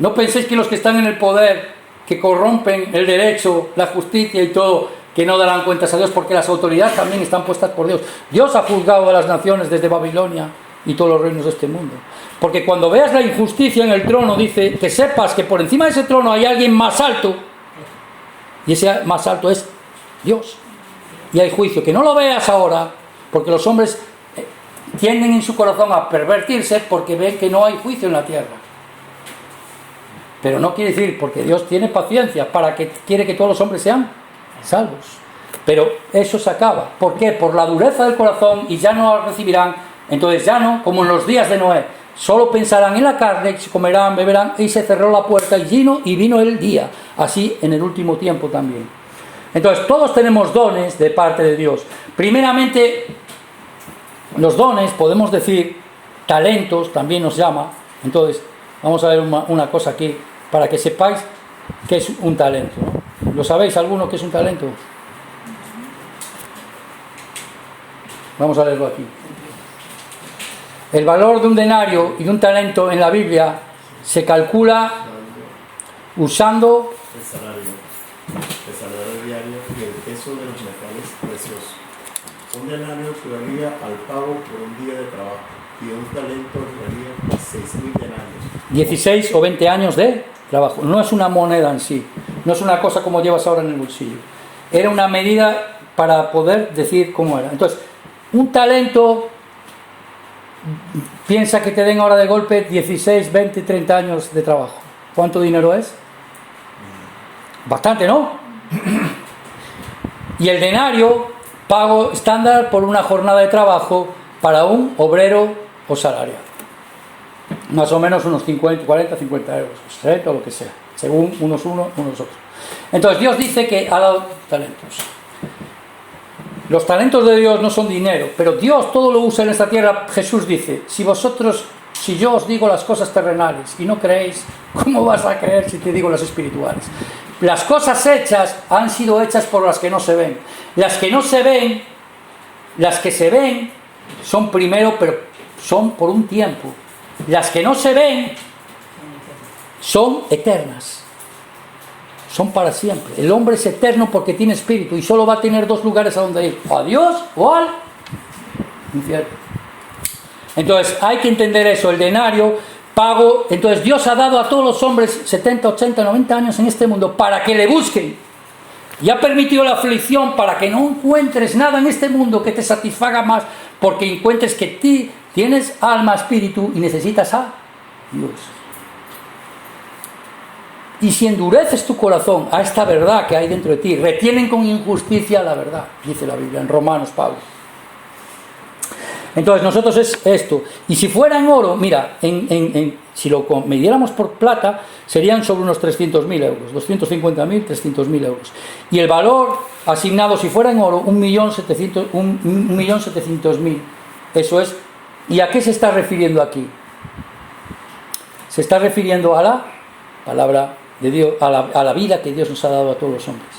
No penséis que los que están en el poder, que corrompen el derecho, la justicia y todo, que no darán cuentas a Dios, porque las autoridades también están puestas por Dios. Dios ha juzgado a las naciones desde Babilonia y todos los reinos de este mundo. Porque cuando veas la injusticia en el trono, dice que sepas que por encima de ese trono hay alguien más alto, y ese más alto es Dios. Y hay juicio. Que no lo veas ahora, porque los hombres tienden en su corazón a pervertirse porque ven que no hay juicio en la tierra. Pero no quiere decir, porque Dios tiene paciencia, quiere que todos los hombres sean salvos. Pero eso se acaba. ¿Por qué? Por la dureza del corazón, y ya no recibirán. Entonces ya no, como en los días de Noé, solo pensarán en la carne, se comerán, beberán, y se cerró la puerta y vino el día. Así en el último tiempo también. Entonces todos tenemos dones de parte de Dios. Primeramente, los dones, podemos decir, talentos, también nos llama. Entonces, vamos a ver una cosa aquí, para que sepáis qué es un talento, ¿no? ¿Lo sabéis alguno qué es un talento? Vamos a leerlo aquí. El valor de un denario y de un talento en la Biblia se calcula usando el salario diario y el peso de los metales preciosos. Un denario equivalía al pago por un día de trabajo, y un talento equivalía a 6.000 denarios. 16 o 20 años de trabajo. No es una moneda en sí, no es una cosa como llevas ahora en el bolsillo. Era una medida para poder decir cómo era. Entonces, un talento, piensa que te den ahora de golpe 16, 20, 30 años de trabajo. ¿Cuánto dinero es? Bastante, ¿no? Y el denario, pago estándar por una jornada de trabajo para un obrero o salariado. Más o menos unos 40, 50 euros, 60 o lo que sea, según unos unos otros. Entonces Dios dice que ha dado talentos. Los talentos de Dios no son dinero, pero Dios todo lo usa en esta tierra. Jesús dice: si yo os digo las cosas terrenales y no creéis, ¿cómo vas a creer si te digo las espirituales? Las cosas hechas han sido hechas por las que no se ven. Las que no se ven, las que se ven, son primero, pero son por un tiempo. Las que no se ven son eternas. Son para siempre. El hombre es eterno porque tiene espíritu y solo va a tener dos lugares a donde ir: a Dios o al infierno. Entonces hay que entender eso. El denario, pago. Entonces Dios ha dado a todos los hombres 70, 80, 90 años en este mundo para que le busquen. Y ha permitido la aflicción para que no encuentres nada en este mundo que te satisfaga más, porque encuentres que tú tienes alma, espíritu y necesitas a Dios. Y si endureces tu corazón a esta verdad que hay dentro de ti, retienen con injusticia la verdad, dice la Biblia en Romanos, Pablo. Entonces nosotros es esto. Y si fuera en oro, mira, si lo midiéramos por plata, serían sobre unos 300.000 euros, 250.000, 300.000 euros. Y el valor asignado, si fuera en oro, 1.700.000. Eso es. ¿Y a qué se está refiriendo aquí? Se está refiriendo a la palabra de Dios, a la vida que Dios nos ha dado a todos los hombres.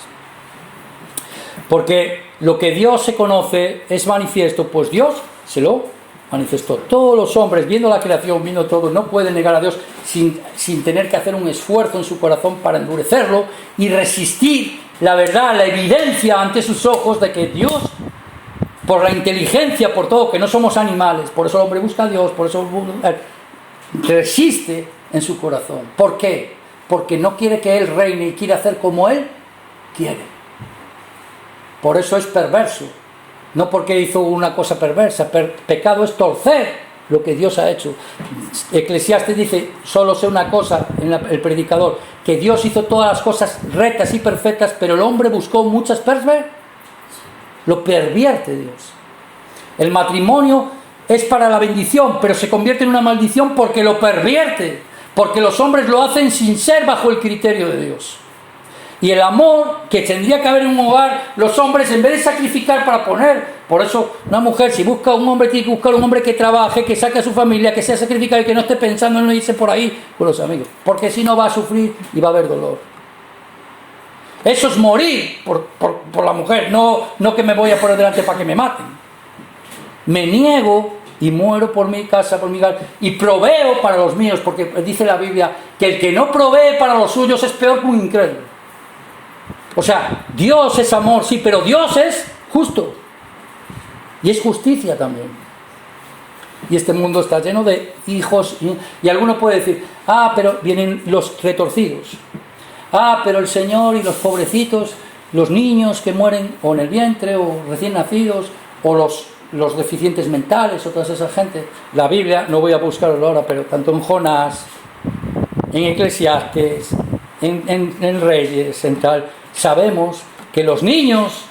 Porque lo que Dios se conoce es manifiesto, pues Dios se lo manifestó. Todos los hombres, viendo la creación, viendo todo, no pueden negar a Dios sin tener que hacer un esfuerzo en su corazón para endurecerlo y resistir la verdad, la evidencia ante sus ojos de que Dios, por la inteligencia, por todo, que no somos animales, por eso el hombre busca a Dios, por eso resiste en su corazón. ¿Por qué? Porque no quiere que Él reine y quiere hacer como Él quiere. Por eso es perverso. No porque hizo una cosa perversa. Pecado es torcer lo que Dios ha hecho. Eclesiastes dice, solo sé una cosa en el predicador, que Dios hizo todas las cosas rectas y perfectas, pero el hombre buscó muchas perversiones. Lo pervierte Dios. El matrimonio es para la bendición, pero se convierte en una maldición porque lo pervierte, porque los hombres lo hacen sin ser bajo el criterio de Dios. Y el amor que tendría que haber en un hogar, los hombres, en vez de sacrificar para poner, por eso una mujer, si busca un hombre, tiene que buscar un hombre que trabaje, que saque a su familia, que sea sacrificado y que no esté pensando en no irse por ahí con los amigos, porque si no va a sufrir y va a haber dolor. Eso es morir por la mujer, no que me voy a poner delante para que me maten. Me niego y muero por mi casa, por mi hogar, y proveo para los míos, porque dice la Biblia que el que no provee para los suyos es peor que un incrédulo. O sea, Dios es amor, sí, pero Dios es justo. Y es justicia también. Y este mundo está lleno de hijos. Y alguno puede decir, pero vienen los retorcidos. Pero el Señor y los pobrecitos, los niños que mueren o en el vientre o recién nacidos, o los deficientes mentales o toda esa gente. La Biblia, no voy a buscarlo ahora, pero tanto en Jonás, en Eclesiastes, en Reyes, en tal, sabemos que los niños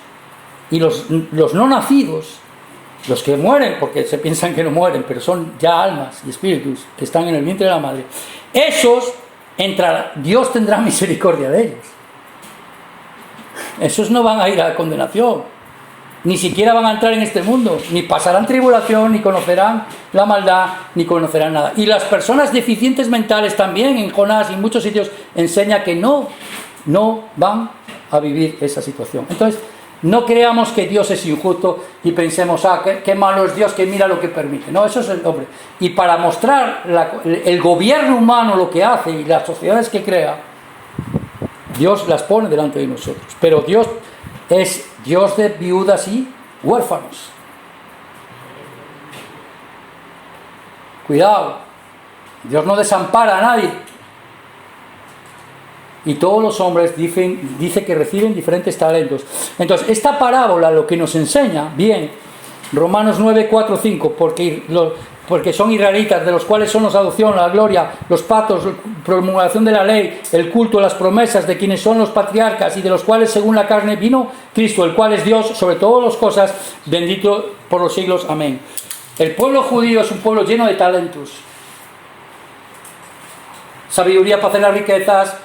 y los no nacidos, los que mueren, porque se piensan que no mueren, pero son ya almas y espíritus que están en el vientre de la madre, esos entrarán, Dios tendrá misericordia de ellos. Esos no van a ir a la condenación, ni siquiera van a entrar en este mundo, ni pasarán tribulación, ni conocerán la maldad, ni conocerán nada. Y las personas deficientes mentales también, en Jonás y en muchos sitios, enseña que no van a vivir esa situación. Entonces, no creamos que Dios es injusto y pensemos, qué malo es Dios que mira lo que permite. No, eso es el hombre. Y para mostrar el gobierno humano lo que hace y las sociedades que crea, Dios las pone delante de nosotros. Pero Dios es Dios de viudas y huérfanos. Cuidado, Dios no desampara a nadie. Y todos los hombres dice que reciben diferentes talentos. Entonces, esta parábola lo que nos enseña, bien, Romanos 9, 4, 5, porque son israelitas, de los cuales son la adopción, la gloria, los pactos, la promulgación de la ley, el culto, las promesas, de quienes son los patriarcas, y de los cuales según la carne vino Cristo, el cual es Dios sobre todas las cosas, bendito por los siglos. Amén. El pueblo judío es un pueblo lleno de talentos. Sabiduría para hacer las riquezas.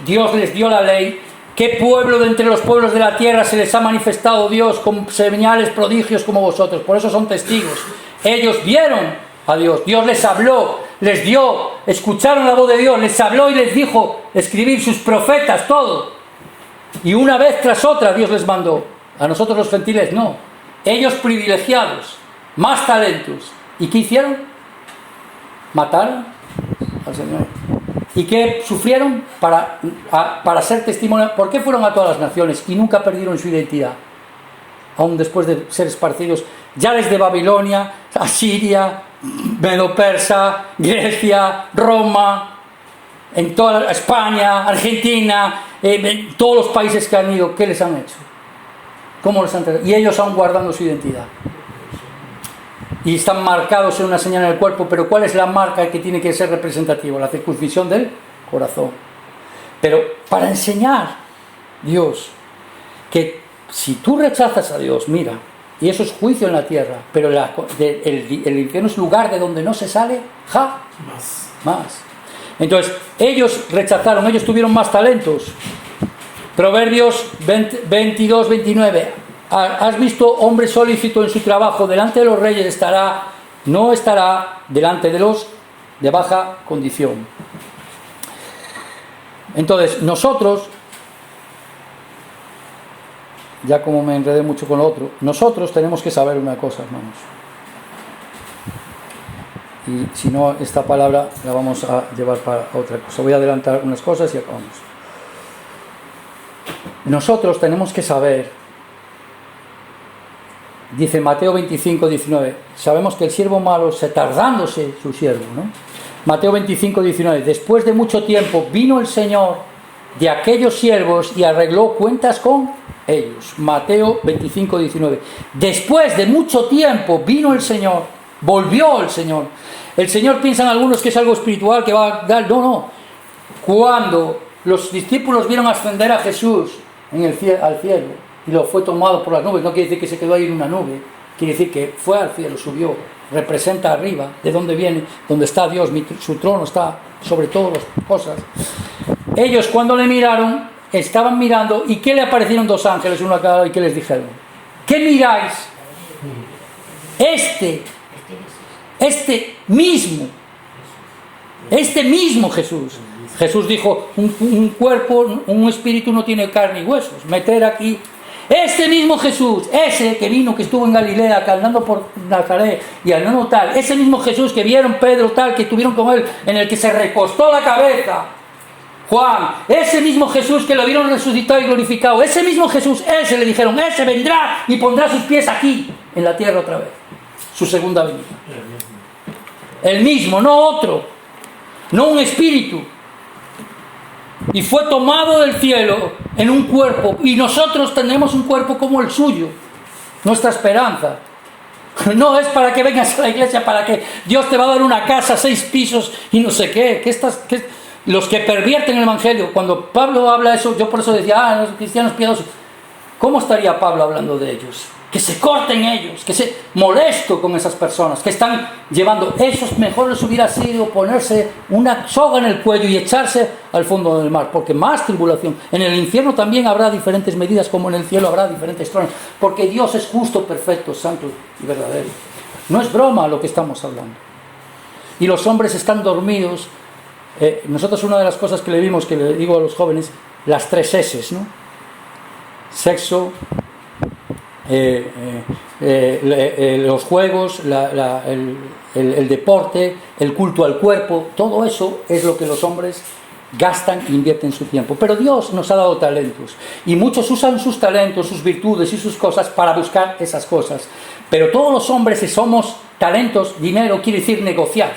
Dios les dio la ley. ¿Qué pueblo de entre los pueblos de la tierra se les ha manifestado Dios con señales, prodigios como vosotros? Por eso son testigos. Ellos vieron a Dios, Dios les habló, les dio, escucharon la voz de Dios, les habló y les dijo escribir, sus profetas, todo. Y una vez tras otra Dios les mandó. A nosotros los gentiles no. Ellos privilegiados, más talentos. ¿Y qué hicieron? Mataron al Señor. ¿Y qué sufrieron para ser testimonio? ¿Por qué fueron a todas las naciones y nunca perdieron su identidad? Aún después de ser esparcidos ya desde Babilonia, Asiria, Medo-Persa, Grecia, Roma, en toda España, Argentina, en todos los países que han ido. ¿Qué les han hecho? ¿Cómo les han tratado? Y ellos aún guardando su identidad. Y están marcados en una señal en el cuerpo, pero ¿cuál es la marca que tiene que ser representativa? La circuncisión del corazón. Pero para enseñar Dios que si tú rechazas a Dios, mira, Y eso es juicio en la tierra. Pero el infierno es lugar de donde no se sale más. Entonces, ellos rechazaron, ellos tuvieron más talentos. Proverbios 22, 29. ¿Has visto hombre solícito en su trabajo? Delante de los reyes no estará delante de los de baja condición. Entonces, nosotros, ya como me enredé mucho con lo otro, nosotros tenemos que saber una cosa, hermanos. Y si no, esta palabra la vamos a llevar para otra cosa. Voy a adelantar unas cosas y acabamos. Nosotros tenemos que saber, dice Mateo 25, 19, sabemos que el siervo malo, tardándose su siervo, ¿no? Mateo 25, 19, después de mucho tiempo vino el Señor de aquellos siervos y arregló cuentas con ellos. Mateo 25, 19, después de mucho tiempo vino el Señor, volvió el Señor. El Señor, piensan algunos que es algo espiritual que va a dar, no. Cuando los discípulos vieron ascender a Jesús al cielo y lo fue tomado por las nubes, no quiere decir que se quedó ahí en una nube, quiere decir que fue al cielo, subió, representa arriba, de dónde viene, donde está Dios, su trono está sobre todas las cosas. Ellos cuando le miraron, estaban mirando, y ¿qué le aparecieron dos ángeles, uno a cada lado, y qué les dijeron? ¿Qué miráis? Este mismo Jesús. Jesús dijo, un cuerpo, un espíritu no tiene carne y huesos. Meter aquí, este mismo Jesús, ese que vino, que estuvo en Galilea, que andando por Nazaret y andando tal, ese mismo Jesús que vieron Pedro tal, que estuvieron con él, en el que se recostó la cabeza, Juan, ese mismo Jesús que lo vieron resucitado y glorificado, ese mismo Jesús, ese le dijeron, ese vendrá y pondrá sus pies aquí, en la tierra otra vez, su segunda venida. El mismo, no otro, no un espíritu. Y fue tomado del cielo en un cuerpo, y nosotros tenemos un cuerpo como el suyo. Nuestra esperanza no es para que vengas a la iglesia, para que Dios te va a dar una casa, 6 pisos y no sé qué. Los que pervierten el evangelio, cuando Pablo habla eso, yo por eso decía, los cristianos piadosos, ¿cómo estaría Pablo hablando de ellos? Que se corten ellos, que se molesto con esas personas que están llevando. Esos mejor les hubiera sido ponerse una soga en el cuello y echarse al fondo del mar, porque más tribulación. En el infierno también habrá diferentes medidas, como en el cielo habrá diferentes tronos, porque Dios es justo, perfecto, santo y verdadero. No es broma lo que estamos hablando. Y los hombres están dormidos. Nosotros, una de las cosas que le vimos, que le digo a los jóvenes, las 3 S, ¿no? Sexo, los juegos, el deporte, el culto al cuerpo, todo eso es lo que los hombres gastan e invierten su tiempo. Pero Dios nos ha dado talentos, y muchos usan sus talentos, sus virtudes y sus cosas para buscar esas cosas. Pero todos los hombres, si somos talentos, dinero quiere decir negociar,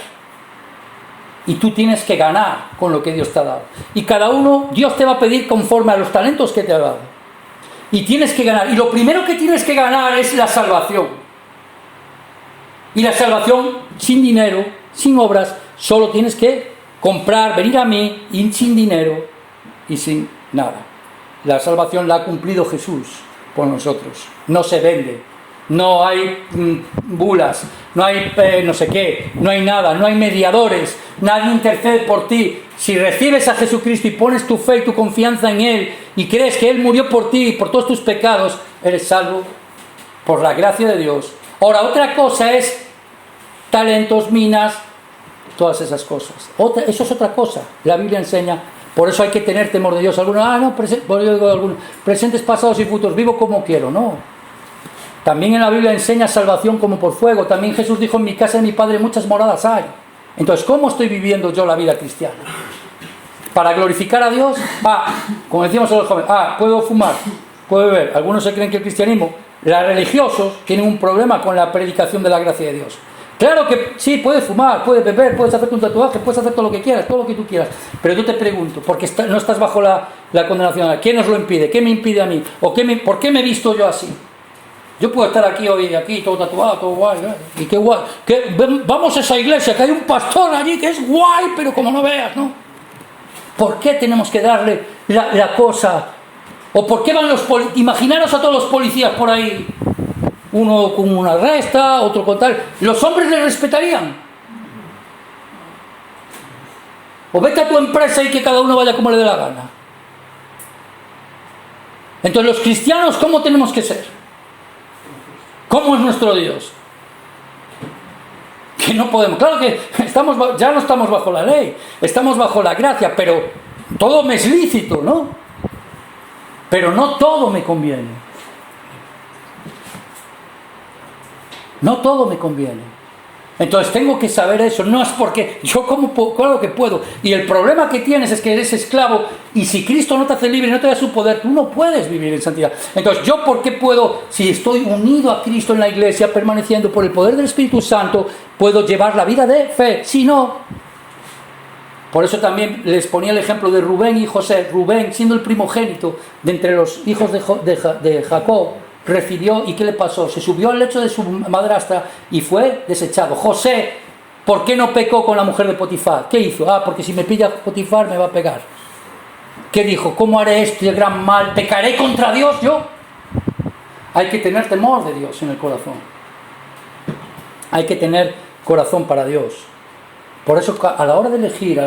y tú tienes que ganar con lo que Dios te ha dado, y cada uno, Dios te va a pedir conforme a los talentos que te ha dado. Y tienes que ganar. Y lo primero que tienes que ganar es la salvación. Y la salvación sin dinero, sin obras, solo tienes que comprar, venir a mí, y sin dinero y sin nada. La salvación la ha cumplido Jesús por nosotros. No se vende. No hay bulas, no hay no sé qué, no hay nada, no hay mediadores, nadie intercede por ti. Si recibes a Jesucristo y pones tu fe y tu confianza en Él y crees que Él murió por ti y por todos tus pecados, eres salvo por la gracia de Dios. Ahora, otra cosa es talentos, minas, todas esas cosas. Eso es otra cosa. La Biblia enseña, por eso hay que tener temor de Dios. Algunos, presentes, pasados y futuros, vivo como quiero, no. También en la Biblia enseña salvación como por fuego. También Jesús dijo, en mi casa de mi Padre muchas moradas hay. Entonces, ¿cómo estoy viviendo yo la vida cristiana? ¿Para glorificar a Dios? Como decíamos a los jóvenes, puedo fumar, puedo beber. Algunos se creen que el cristianismo, los religiosos, tienen un problema con la predicación de la gracia de Dios. Claro que sí, puedes fumar, puedes beber, puedes hacerte un tatuaje, puedes hacer todo lo que quieras, todo lo que tú quieras. Pero yo te pregunto, porque no estás bajo la condenación, ¿quién nos lo impide? ¿Qué me impide a mí? ¿Por qué me he visto yo así? Yo puedo estar aquí hoy, aquí, todo tatuado, todo guay, ¿eh? Y qué guay. Vamos a esa iglesia, que hay un pastor allí que es guay, pero como no veas, ¿no? ¿Por qué tenemos que darle la cosa? ¿O por qué van imaginaros a todos los policías por ahí, uno con una resta, otro con tal. Los hombres le respetarían. O vete a tu empresa y que cada uno vaya como le dé la gana. Entonces los cristianos, ¿cómo tenemos que ser? ¿Cómo es nuestro Dios? Que no podemos, claro que ya no estamos bajo la ley, estamos bajo la gracia, pero todo me es lícito, ¿no? Pero no todo me conviene. No todo me conviene. Entonces tengo que saber eso, no es porque yo como claro que puedo. Y el problema que tienes es que eres esclavo, y si Cristo no te hace libre, no te da su poder, tú no puedes vivir en santidad. Entonces, ¿yo por qué puedo, si estoy unido a Cristo en la iglesia, permaneciendo por el poder del Espíritu Santo, puedo llevar la vida de fe? Si no, por eso también les ponía el ejemplo de Rubén y José. Rubén, siendo el primogénito de entre los hijos de Jacob, recibió, ¿y qué le pasó? Se subió al lecho de su madrastra y fue desechado. José, ¿por qué no pecó con la mujer de Potifar? ¿Qué hizo? Porque si me pilla Potifar me va a pegar. ¿Qué dijo? ¿Cómo haré este gran mal? ¿Pecaré contra Dios yo? Hay que tener temor de Dios en el corazón. Hay que tener corazón para Dios. Por eso a la hora de elegir,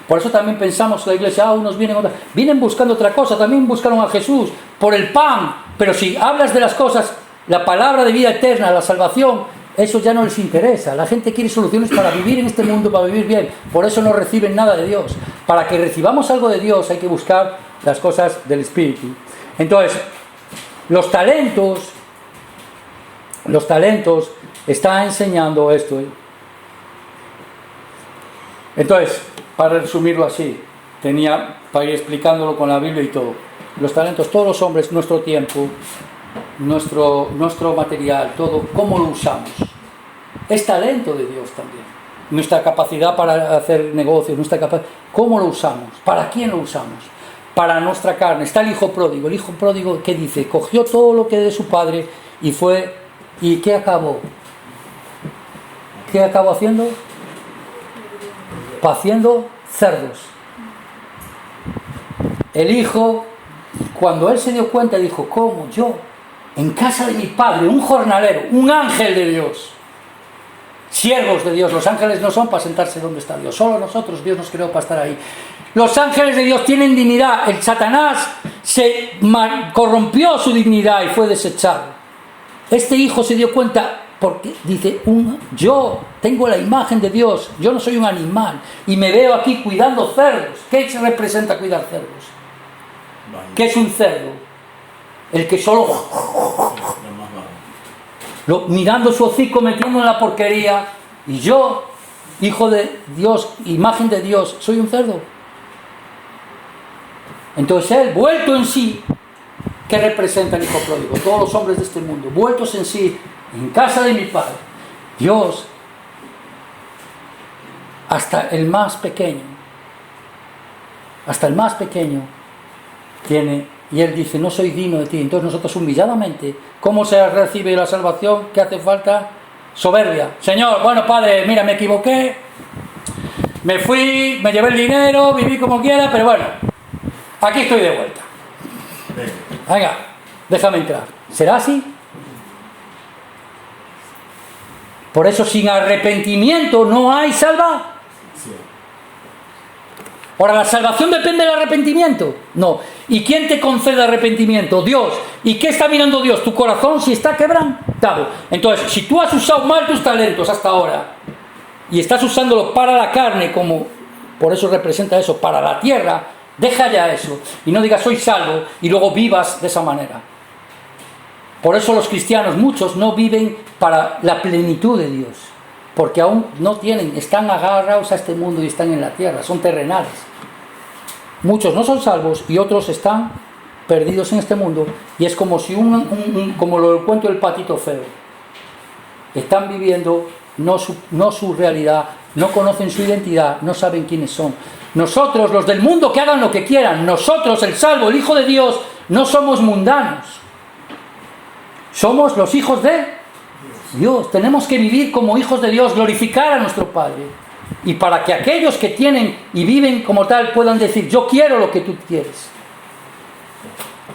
por eso también pensamos que la iglesia, unos vienen buscando otra cosa, también buscaron a Jesús por el pan, pero si hablas de las cosas, la palabra de vida eterna, la salvación, eso ya no les interesa. La gente quiere soluciones para vivir en este mundo, para vivir bien, por eso no reciben nada de Dios. Para que recibamos algo de Dios hay que buscar las cosas del Espíritu. Entonces, los talentos están enseñando esto. Entonces, para resumirlo así, para ir explicándolo con la Biblia y todo, los talentos, todos los hombres, nuestro tiempo, nuestro material, todo, ¿cómo lo usamos? Es talento de Dios también. Nuestra capacidad para hacer negocios, ¿cómo lo usamos? ¿Para quién lo usamos? Para nuestra carne. Está el hijo pródigo. El hijo pródigo, ¿qué dice? Cogió todo lo que de su padre y fue, ¿y qué acabó? ¿Qué acabó haciendo? Haciendo cerdos. El hijo, cuando él se dio cuenta, dijo, ¿cómo? Yo, en casa de mi padre, un jornalero, un ángel de Dios, siervos de Dios. Los ángeles no son para sentarse donde está Dios, solo nosotros, Dios nos creó para estar ahí. Los ángeles de Dios tienen dignidad. El Satanás se corrompió su dignidad y fue desechado. Este hijo se dio cuenta, porque dice, yo tengo la imagen de Dios, yo no soy un animal, y me veo aquí cuidando cerdos. ¿Qué se representa cuidar cerdos? ¿Qué es un cerdo? El que solo mirando su hocico, metiendo en la porquería, y yo, hijo de Dios, imagen de Dios, soy un cerdo. Entonces él, vuelto en sí, ¿qué representa el hijo pródigo? Todos los hombres de este mundo, vueltos en sí, en casa de mi padre, Dios, hasta el más pequeño tiene, y él dice, no soy digno de ti. Entonces nosotros humilladamente, ¿cómo se recibe la salvación? ¿Qué hace falta? Soberbia. Señor, bueno, Padre, mira, me equivoqué, me fui, me llevé el dinero, viví como quiera, pero bueno, aquí estoy de vuelta. Venga, déjame entrar. ¿Será así? Por eso sin arrepentimiento no hay salvación. Ahora, ¿la salvación depende del arrepentimiento? No. ¿Y quién te concede arrepentimiento? Dios. ¿Y qué está mirando Dios? Tu corazón, si está quebrantado. Entonces, si tú has usado mal tus talentos hasta ahora y estás usándolo para la carne, como por eso representa eso, para la tierra, deja ya eso y no digas soy salvo y luego vivas de esa manera. Por eso los cristianos, muchos no viven para la plenitud de Dios, porque aún no tienen, están agarrados a este mundo y están en la tierra, son terrenales. Muchos no son salvos y otros están perdidos en este mundo, y es como si como lo cuento el patito feo. Están viviendo no su realidad, no conocen su identidad, no saben quiénes son. Nosotros, los del mundo, que hagan lo que quieran. Nosotros, el salvo, el Hijo de Dios, no somos mundanos. Somos los hijos de Dios. Tenemos que vivir como hijos de Dios, glorificar a nuestro Padre. Y para que aquellos que tienen y viven como tal puedan decir, yo quiero lo que tú quieres.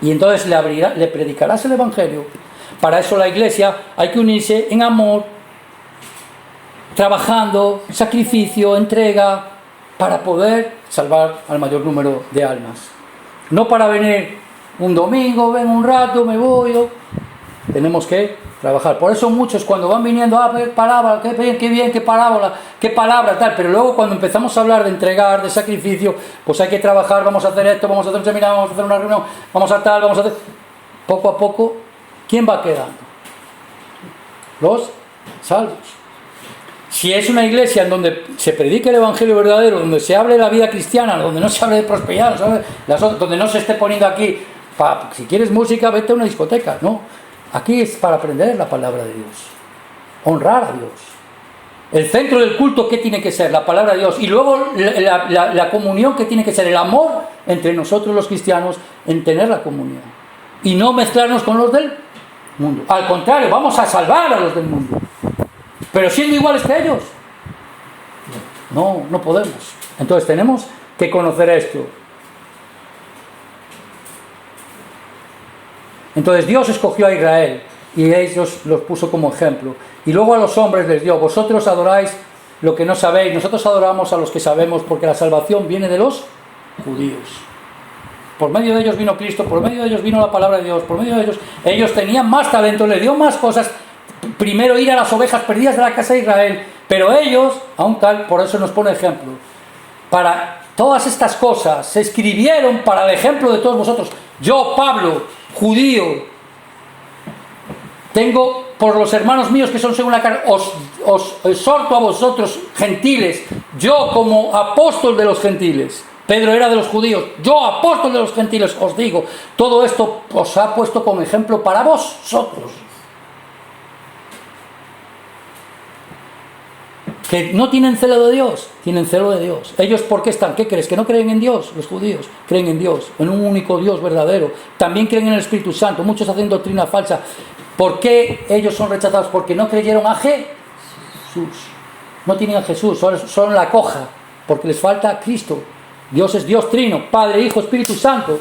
Y entonces le predicarás el Evangelio. Para eso la iglesia hay que unirse en amor, trabajando, sacrificio, entrega, para poder salvar al mayor número de almas. No para venir un domingo, ven un rato, me voy. Tenemos que trabajar. Por eso muchos cuando van viniendo, palabra, qué bien, qué palabra, tal. Pero luego cuando empezamos a hablar de entregar, de sacrificio, pues hay que trabajar, vamos a hacer esto, vamos a hacer un seminario, vamos a hacer una reunión, vamos a tal, vamos a hacer... Poco a poco, ¿quién va quedando? Los salvos. Si es una iglesia en donde se predique el evangelio verdadero, donde se hable de la vida cristiana, donde no se hable de prosperidad, donde no se esté poniendo aquí, si quieres música, vete a una discoteca, no. Aquí es para aprender la palabra de Dios, honrar a Dios. El centro del culto, ¿qué tiene que ser? La palabra de Dios. Y luego la comunión, ¿qué tiene que ser? El amor entre nosotros los cristianos en tener la comunión. Y no mezclarnos con los del mundo. Al contrario, vamos a salvar a los del mundo. Pero siendo iguales que ellos. No podemos. Entonces tenemos que conocer esto. Entonces Dios escogió a Israel y ellos los puso como ejemplo. Y luego a los hombres les dio: vosotros adoráis lo que no sabéis, nosotros adoramos a los que sabemos, porque la salvación viene de los judíos. Por medio de ellos vino Cristo, por medio de ellos vino la palabra de Dios, por medio de ellos tenían más talento, les dio más cosas. Primero ir a las ovejas perdidas de la casa de Israel, pero ellos, aún tal, por eso nos pone ejemplo. Para todas estas cosas se escribieron para el ejemplo de todos vosotros. Yo, Pablo, judío, tengo por los hermanos míos que son según la carne, os exhorto a vosotros, gentiles, yo como apóstol de los gentiles. Pedro era de los judíos, yo apóstol de los gentiles, os digo, todo esto os ha puesto como ejemplo para vosotros. Que no tienen celo de Dios, tienen celo de Dios. Ellos, ¿por qué están? ¿Qué crees? ¿Que no creen en Dios? Los judíos creen en Dios, en un único Dios verdadero. También creen en el Espíritu Santo. Muchos hacen doctrina falsa. ¿Por qué ellos son rechazados? Porque no creyeron a Jesús. No tienen a Jesús, son la coja, porque les falta a Cristo. Dios es Dios trino, Padre, Hijo, Espíritu Santo.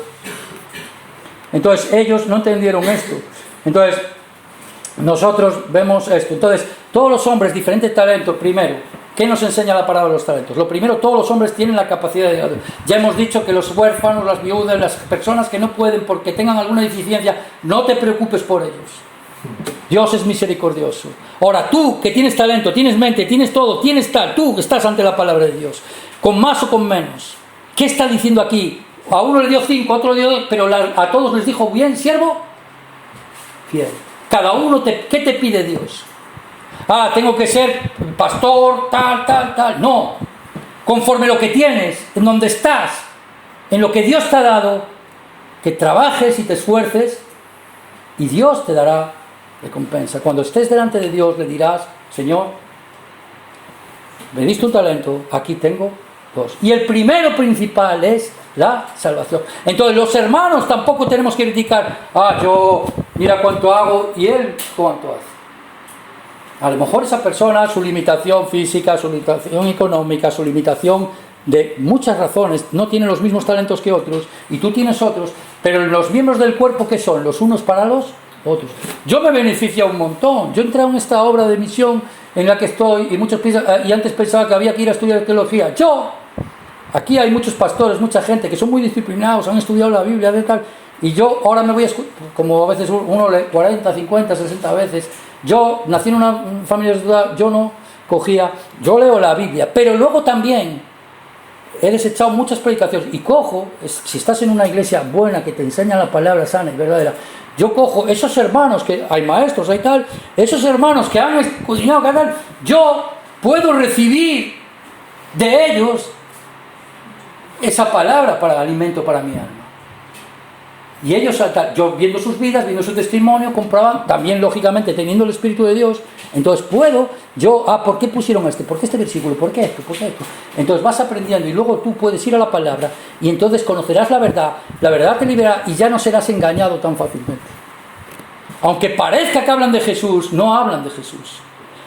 Entonces ellos no entendieron esto. Entonces nosotros vemos esto. Entonces todos los hombres, diferentes talentos. Primero, ¿qué nos enseña la palabra de los talentos? Lo primero, todos los hombres tienen la capacidad de... Ya hemos dicho que los huérfanos, las viudas, las personas que no pueden porque tengan alguna deficiencia, no te preocupes por ellos. Dios es misericordioso. Ahora tú, que tienes talento, tienes mente, tienes todo, tienes tal, tú estás ante la palabra de Dios, con más o con menos. ¿Qué está diciendo aquí? A uno le dio 5, a otro le dio 2, pero a todos les dijo: bien, siervo fiel. Cada uno, ¿qué te pide Dios? Tengo que ser pastor, tal. No. Conforme lo que tienes, en donde estás, en lo que Dios te ha dado, que trabajes y te esfuerces, y Dios te dará recompensa. Cuando estés delante de Dios, le dirás: Señor, me diste un talento, aquí tengo 2. Y el primero principal es la salvación. Entonces los hermanos tampoco tenemos que criticar: yo mira cuánto hago y él cuánto hace. A lo mejor esa persona, su limitación física, su limitación económica, su limitación de muchas razones, no tiene los mismos talentos que otros, y tú tienes otros, pero los miembros del cuerpo, ¿qué son? Los unos para los otros. Yo me beneficio un montón. Yo entré en esta obra de misión en la que estoy, y muchos piensan, y antes pensaba que había que ir a estudiar teología. Aquí hay muchos pastores, mucha gente que son muy disciplinados, han estudiado la Biblia, de tal, y yo ahora me voy a como a veces uno lee 40, 50, 60 veces. Yo nací en una familia estudiada, yo no cogía, yo leo la Biblia, pero luego también he desechado muchas predicaciones y cojo, si estás en una iglesia buena que te enseña la palabra sana y verdadera, yo cojo esos hermanos que hay maestros, hay tal, esos hermanos que han escudriñado, yo puedo recibir de ellos esa palabra para el alimento para mi alma. Y ellos, yo viendo sus vidas, viendo su testimonio, comprobaban, también lógicamente teniendo el Espíritu de Dios, entonces puedo, ¿por qué pusieron este? ¿Por qué este versículo? ¿Por qué esto? ¿Por qué esto? Entonces vas aprendiendo y luego tú puedes ir a la palabra y entonces conocerás la verdad te liberará y ya no serás engañado tan fácilmente. Aunque parezca que hablan de Jesús, no hablan de Jesús.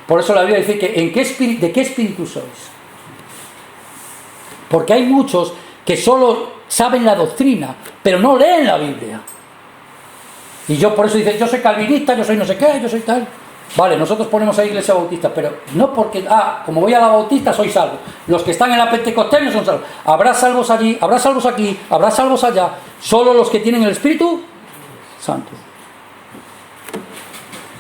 Por eso la Biblia dice que ¿de qué espíritu sois? Porque hay muchos que solo saben la doctrina, pero no leen la Biblia. Y yo por eso dice, yo soy calvinista, yo soy no sé qué, yo soy tal. Vale, nosotros ponemos a Iglesia Bautista, pero no porque, como voy a la Bautista soy salvo. Los que están en la Pentecostés no son salvos. Habrá salvos allí, habrá salvos aquí, habrá salvos allá. Solo los que tienen el Espíritu Santo.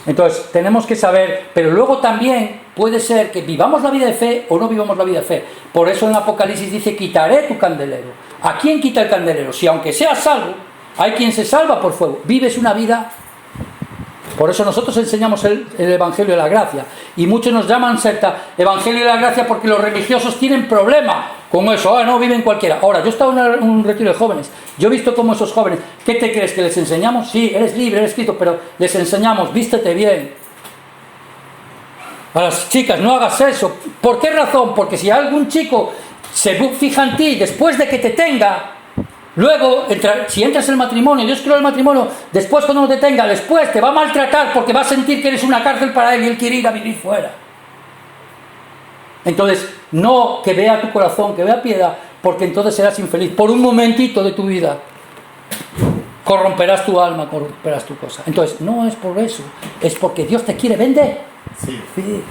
Entonces, tenemos que saber, pero luego también puede ser que vivamos la vida de fe o no vivamos la vida de fe. Por eso en Apocalipsis dice, quitaré tu candelero. ¿A quién quita el candelero? Si aunque seas salvo, hay quien se salva por fuego. Vives una vida. Por eso nosotros enseñamos el Evangelio de la Gracia. Y muchos nos llaman secta Evangelio de la Gracia porque los religiosos tienen problema con eso. No, viven cualquiera. Ahora, yo he estado en un retiro de jóvenes. Yo he visto cómo esos jóvenes, ¿qué te crees? ¿Que les enseñamos? Sí, eres libre, eres Cristo, pero les enseñamos, vístete bien. A las chicas, no hagas eso. ¿Por qué razón? Porque si algún chico se fija en ti después de que te tenga, luego, si entras en el matrimonio, Dios creó el matrimonio, después cuando no te tenga, después te va a maltratar porque va a sentir que eres una cárcel para él y él quiere ir a vivir fuera. Entonces, no que vea tu corazón, que vea piedad, porque entonces serás infeliz. Por un momentito de tu vida, corromperás tu alma, corromperás tu cosa. Entonces, no es por eso, es porque Dios te quiere vender. Sí. Sí.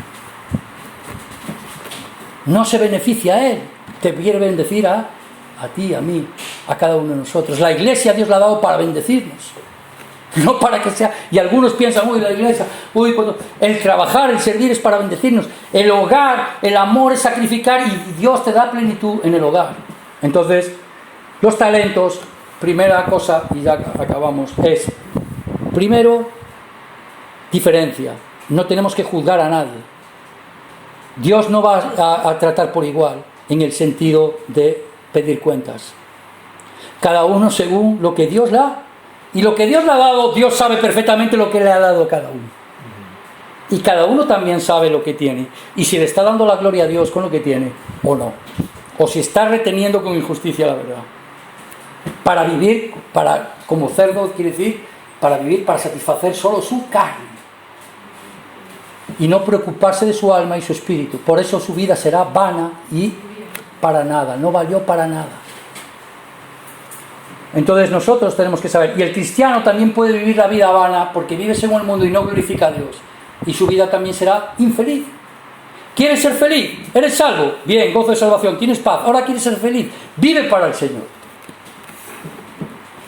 No se beneficia a Él, te quiere bendecir a ti, a mí, a cada uno de nosotros. La iglesia Dios la ha dado para bendecirnos, no para que sea. Y algunos piensan, la iglesia, cuando el trabajar, el servir es para bendecirnos. El hogar, el amor es sacrificar y Dios te da plenitud en el hogar. Entonces, los talentos, primera cosa, y ya acabamos, es, primero, diferencia. No tenemos que juzgar a nadie. Dios no va a tratar por igual, en el sentido de pedir cuentas. Cada uno según lo que Dios le da. Y lo que Dios le ha dado, Dios sabe perfectamente lo que le ha dado a cada uno. Y cada uno también sabe lo que tiene. Y si le está dando la gloria a Dios con lo que tiene, o no. O si está reteniendo con injusticia la verdad. Para vivir, como cerdo quiere decir, para vivir, para satisfacer solo su carne. Y no preocuparse de su alma y su espíritu. Por eso su vida será vana y para nada, no valió para nada. Entonces nosotros tenemos que saber, y el cristiano también puede vivir la vida vana porque vive según el mundo y no glorifica a Dios, y su vida también será infeliz. ¿Quieres ser feliz? ¿Eres salvo? Bien, gozo de salvación, tienes paz. Ahora quieres ser feliz, vive para el Señor,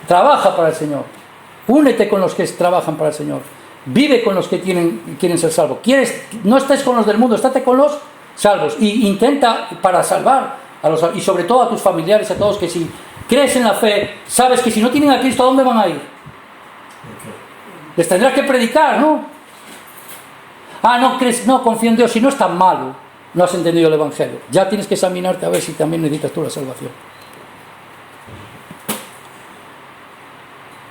trabaja para el Señor, únete con los que trabajan para el Señor, vive con los que quieren ser salvos. No estés con los del mundo, estate con los salvos, y intenta para salvar a los, y sobre todo a tus familiares, a todos, que si crees en la fe, sabes que si no tienen a Cristo, ¿a dónde van a ir? Les tendrás que predicar, ¿no? No crees, no, confío en Dios. Si no es tan malo, no has entendido el Evangelio. Ya tienes que examinarte a ver si también necesitas tú la salvación.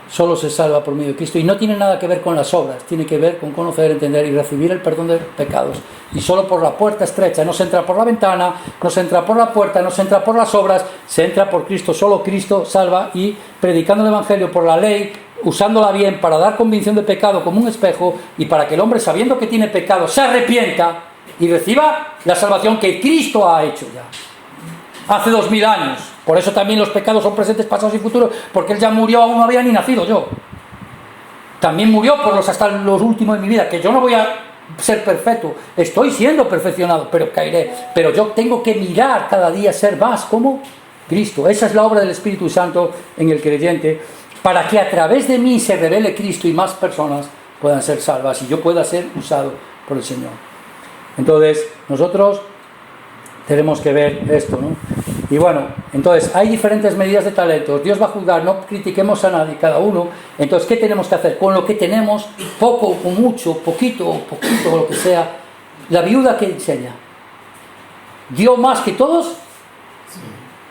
Solo se salva por medio de Cristo, y no tiene nada que ver con las obras, tiene que ver con conocer, entender y recibir el perdón de pecados. Y solo por la puerta estrecha, no se entra por la ventana, no se entra por la puerta, no se entra por las obras, se entra por Cristo. Solo Cristo salva, y predicando el Evangelio por la ley, usándola bien para dar convicción de pecado como un espejo, y para que el hombre, sabiendo que tiene pecado, se arrepienta y reciba la salvación que Cristo ha hecho ya hace 2000 años. Por eso también los pecados son presentes, pasados y futuros, porque Él ya murió, aún no había ni nacido yo. También murió por hasta los últimos de mi vida, que yo no voy a ser perfecto, estoy siendo perfeccionado, pero caeré. Pero yo tengo que mirar cada día, ser más como Cristo. Esa es la obra del Espíritu Santo en el creyente, para que a través de mí se revele Cristo y más personas puedan ser salvas y yo pueda ser usado por el Señor. Entonces, nosotros tenemos que ver esto, ¿no? Y bueno, entonces hay diferentes medidas de talentos. Dios va a juzgar, no critiquemos a nadie, cada uno. Entonces, ¿qué tenemos que hacer? Con lo que tenemos, poco o mucho, poquito o lo que sea. La viuda que enseña, dio más que todos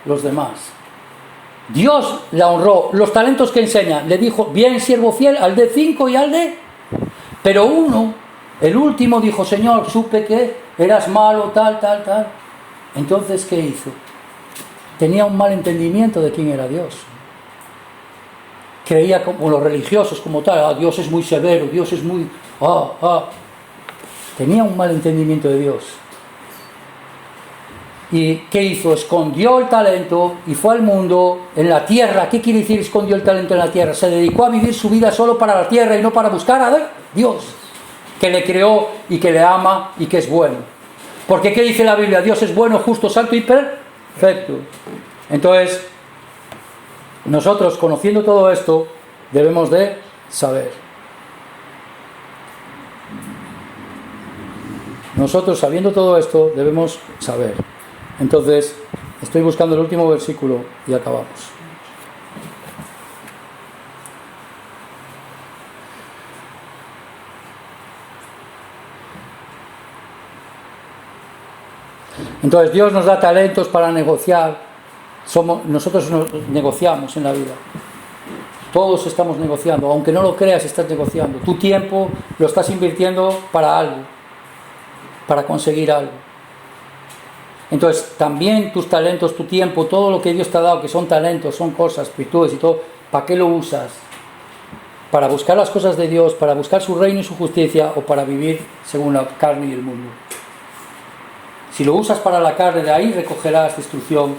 los demás. Dios la honró. Los talentos que enseña, le dijo, bien siervo fiel, al de 5 y al de... Pero uno, el último, dijo, Señor, supe que eras malo, tal. Entonces, ¿qué hizo? Tenía un mal entendimiento de quién era Dios. Creía, como los religiosos, como tal, Dios es muy severo, Dios es muy... Tenía un mal entendimiento de Dios. ¿Y qué hizo? Escondió el talento y fue al mundo, en la tierra. ¿Qué quiere decir escondió el talento en la tierra? Se dedicó a vivir su vida solo para la tierra y no para buscar a Dios, que le creó y que le ama y que es bueno. Porque ¿qué dice la Biblia? Dios es bueno, justo, santo y perfecto. Entonces, nosotros, conociendo todo esto, debemos de saber. Nosotros, sabiendo todo esto, debemos saber. Entonces, estoy buscando el último versículo y acabamos. Entonces, Dios nos da talentos para negociar. Nosotros negociamos en la vida. Todos estamos negociando. Aunque no lo creas, estás negociando. Tu tiempo lo estás invirtiendo para algo, para conseguir algo. Entonces, también tus talentos, tu tiempo, todo lo que Dios te ha dado, que son talentos, son cosas, virtudes y todo, ¿para qué lo usas? ¿Para buscar las cosas de Dios, para buscar su reino y su justicia, o para vivir según la carne y el mundo? Si lo usas para la carne, de ahí recogerás destrucción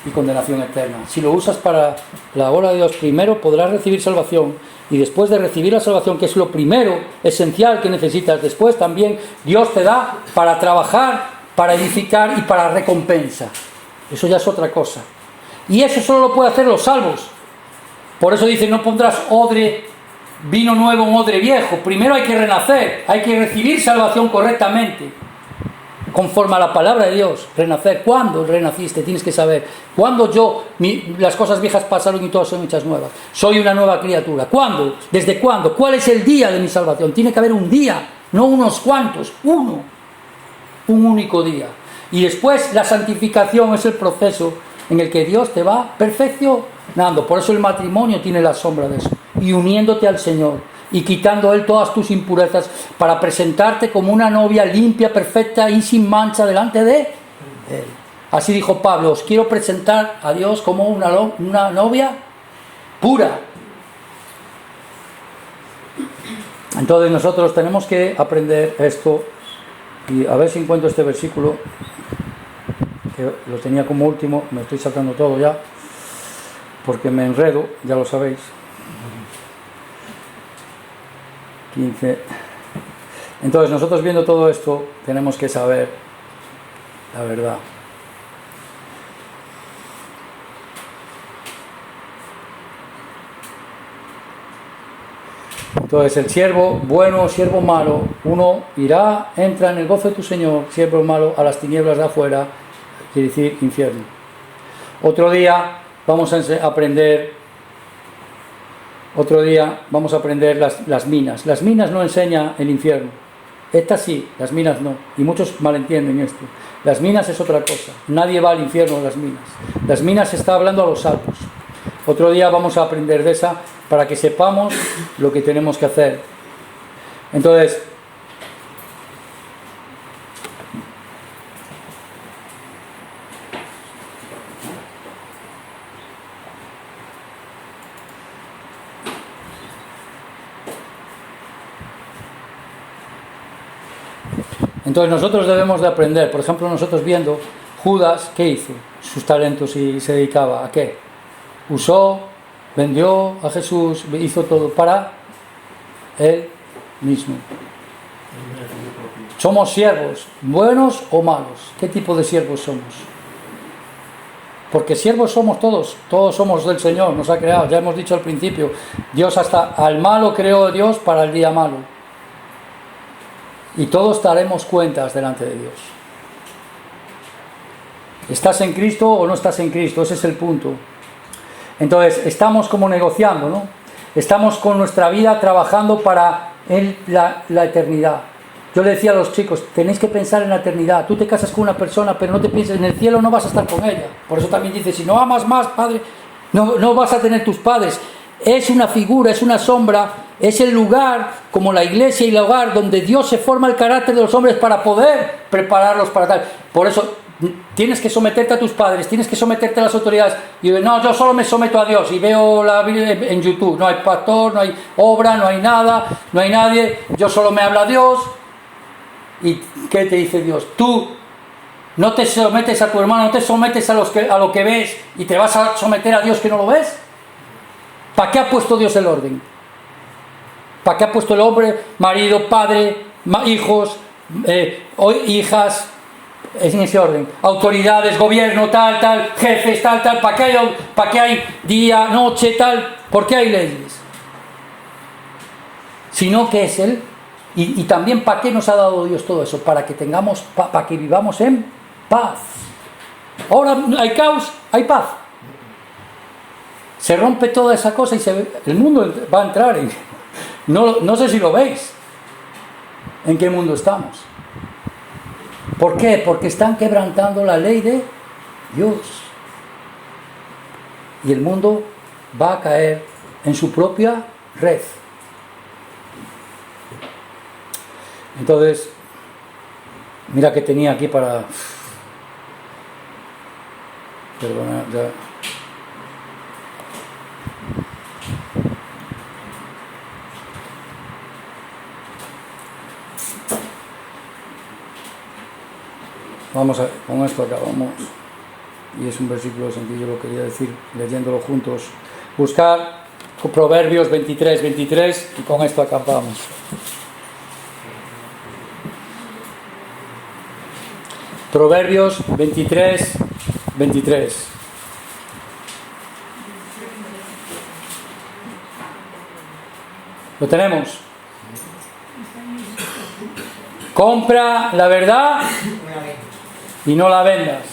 y condenación eterna. Si lo usas para la obra de Dios, primero podrás recibir salvación, y después de recibir la salvación, que es lo primero esencial que necesitas, después también Dios te da para trabajar, para edificar y para recompensa. Eso ya es otra cosa. Y eso solo lo pueden hacer los salvos. Por eso dice, no pondrás vino nuevo en odre viejo. Primero hay que renacer, hay que recibir salvación correctamente, conforme a la palabra de Dios. Renacer. ¿Cuándo renaciste? Tienes que saber. ¿Cuándo las cosas viejas pasaron y todas son hechas nuevas? Soy una nueva criatura. ¿Cuándo? ¿Desde cuándo? ¿Cuál es el día de mi salvación? Tiene que haber un día, no unos cuantos, uno. Un único día. Y después la santificación es el proceso en el que Dios te va perfeccionando. Por eso el matrimonio tiene la sombra de eso. Y uniéndote al Señor y quitando Él todas tus impurezas para presentarte como una novia limpia, perfecta y sin mancha delante de Él. Así dijo Pablo, os quiero presentar a Dios como una novia pura. Entonces nosotros tenemos que aprender esto. Y a ver si encuentro este versículo, que lo tenía como último, me estoy saltando todo ya, porque me enredo, ya lo sabéis. 15. Entonces nosotros, viendo todo esto, tenemos que saber la verdad. Entonces, el siervo bueno, siervo malo, uno irá, entra en el gozo de tu Señor, siervo malo, a las tinieblas de afuera, quiere decir infierno. Otro día vamos a aprender las minas. Las minas no enseña el infierno. Estas sí, las minas no. Y muchos malentienden esto. Las minas es otra cosa. Nadie va al infierno de las minas. Las minas se está hablando a los salvos. Otro día vamos a aprender de esa, para que sepamos lo que tenemos que hacer. Entonces, nosotros debemos de aprender. Por ejemplo, nosotros viendo Judas, ¿qué hizo? Sus talentos, y se dedicaba ¿a qué? Usó, vendió a Jesús, hizo todo para él mismo. ¿Somos siervos buenos o malos? ¿Qué tipo de siervos somos? Porque siervos somos todos somos del Señor, nos ha creado, ya hemos dicho al principio, Dios hasta al malo creó Dios para el día malo. Y todos daremos cuentas delante de Dios. ¿Estás en Cristo o no estás en Cristo? Ese es el punto. Entonces, estamos como negociando, ¿no? Estamos con nuestra vida trabajando para la eternidad. Yo le decía a los chicos, tenéis que pensar en la eternidad. Tú te casas con una persona, pero no te pienses en el cielo, no vas a estar con ella. Por eso también dice, si no amas más, padre, no vas a tener tus padres. Es una figura, es una sombra, es el lugar, como la iglesia y el hogar, donde Dios se forma el carácter de los hombres para poder prepararlos para tal. Por eso tienes que someterte a tus padres, tienes que someterte a las autoridades. Y no, yo solo me someto a Dios y veo la Biblia en YouTube. No hay pastor, no hay obra, no hay nada, no hay nadie. Yo solo me habla Dios. ¿Y qué te dice Dios? Tú No te sometes a tu hermano, no te sometes a lo que ves y te vas a someter a Dios que no lo ves. ¿Para qué ha puesto Dios el orden? ¿Para qué ha puesto el hombre, marido, padre, hijos, hijas, en ese orden? Autoridades, gobierno, tal, jefes, tal. ¿Para qué hay día, noche, tal? ¿Por qué hay leyes? Sino que es Él. Y también ¿para qué nos ha dado Dios todo eso? Para que tengamos, para que vivamos en paz. Ahora hay caos, hay paz. Se rompe toda esa cosa y el mundo va a entrar en... No sé si lo veis. ¿En qué mundo estamos? ¿Por qué? Porque están quebrantando la ley de Dios. Y el mundo va a caer en su propia red. Entonces, mira que tenía aquí para... Perdona, ya... Vamos a, con esto acabamos, y es un versículo sencillo, lo quería decir leyéndolo juntos. Buscar Proverbios 23 y con esto acabamos. Proverbios 23. ¿Lo tenemos? Compra la verdad y no la vendas.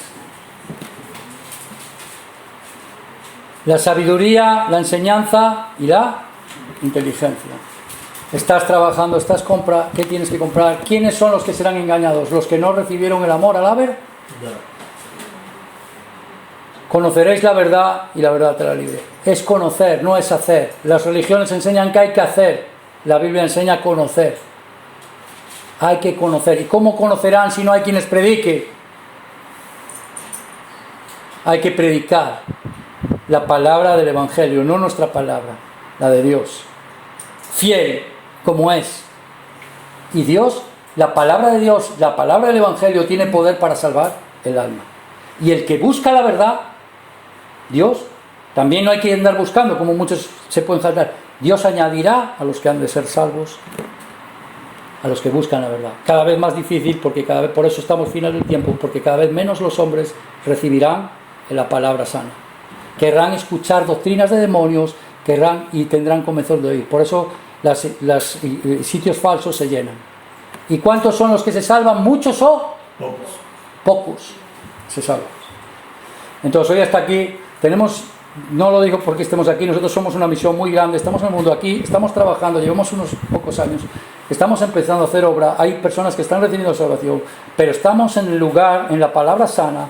La sabiduría, la enseñanza y la inteligencia. Estás trabajando, ¿qué tienes que comprar? ¿Quiénes son los que serán engañados? ¿Los que no recibieron el amor al haber? Conoceréis la verdad y la verdad te hará libre. Es conocer, no es hacer. Las religiones enseñan que hay que hacer. La Biblia enseña a conocer. Hay que conocer. ¿Y cómo conocerán si no hay quien les predique? Hay que predicar la palabra del Evangelio, no nuestra palabra, la de Dios. Fiel como es. Y Dios, la palabra de Dios, la palabra del Evangelio tiene poder para salvar el alma. Y el que busca la verdad, Dios, también no hay que andar buscando, como muchos se pueden saltar. Dios añadirá a los que han de ser salvos, a los que buscan la verdad. Cada vez más difícil, porque cada vez, por eso estamos final del tiempo, porque cada vez menos los hombres recibirán la palabra sana. Querrán escuchar doctrinas de demonios, querrán y tendrán comezón de oír. Por eso los sitios falsos se llenan. ¿Y cuántos son los que se salvan? ¿Muchos o? Pocos se salvan. Entonces hoy hasta aquí tenemos, no lo digo porque estemos aquí, nosotros somos una misión muy grande, estamos en el mundo aquí, estamos trabajando, llevamos unos pocos años, estamos empezando a hacer obra, hay personas que están recibiendo salvación, pero estamos en el lugar, en la palabra sana.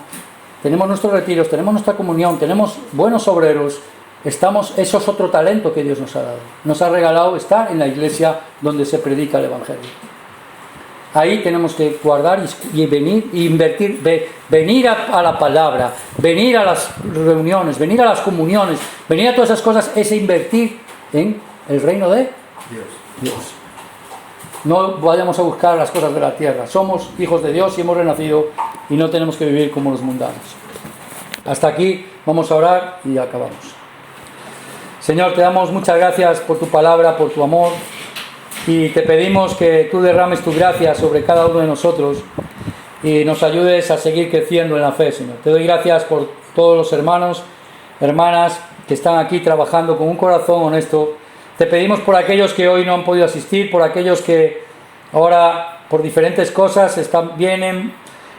Tenemos nuestros retiros, tenemos nuestra comunión, tenemos buenos obreros, eso es otro talento que Dios nos ha dado. Nos ha regalado estar en la iglesia donde se predica el Evangelio. Ahí tenemos que guardar y venir e invertir, venir a la palabra, venir a las reuniones, venir a las comuniones, venir a todas esas cosas, es invertir en el reino de Dios. No vayamos a buscar las cosas de la tierra. Somos hijos de Dios y hemos renacido y no tenemos que vivir como los mundanos. Hasta aquí vamos a orar y acabamos. Señor, te damos muchas gracias por tu palabra, por tu amor, y te pedimos que tú derrames tu gracia sobre cada uno de nosotros y nos ayudes a seguir creciendo en la fe, Señor. Te doy gracias por todos los hermanos, hermanas que están aquí trabajando con un corazón honesto. Te pedimos por aquellos que hoy no han podido asistir, por aquellos que ahora por diferentes cosas vienen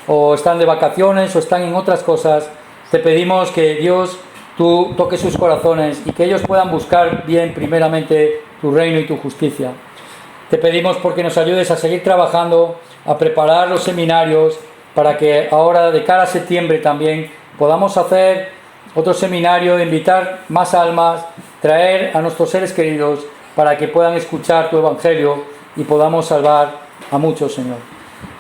o están de vacaciones o están en otras cosas. Te pedimos que Dios, tú toques sus corazones y que ellos puedan buscar bien primeramente tu reino y tu justicia. Te pedimos porque nos ayudes a seguir trabajando, a preparar los seminarios para que ahora de cara a septiembre también podamos hacer otro seminario, invitar más almas, traer a nuestros seres queridos para que puedan escuchar tu evangelio y podamos salvar a muchos, Señor.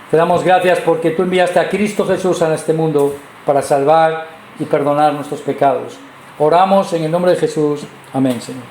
Te damos gracias porque tú enviaste a Cristo Jesús a este mundo para salvar y perdonar nuestros pecados. Oramos en el nombre de Jesús. Amén, Señor.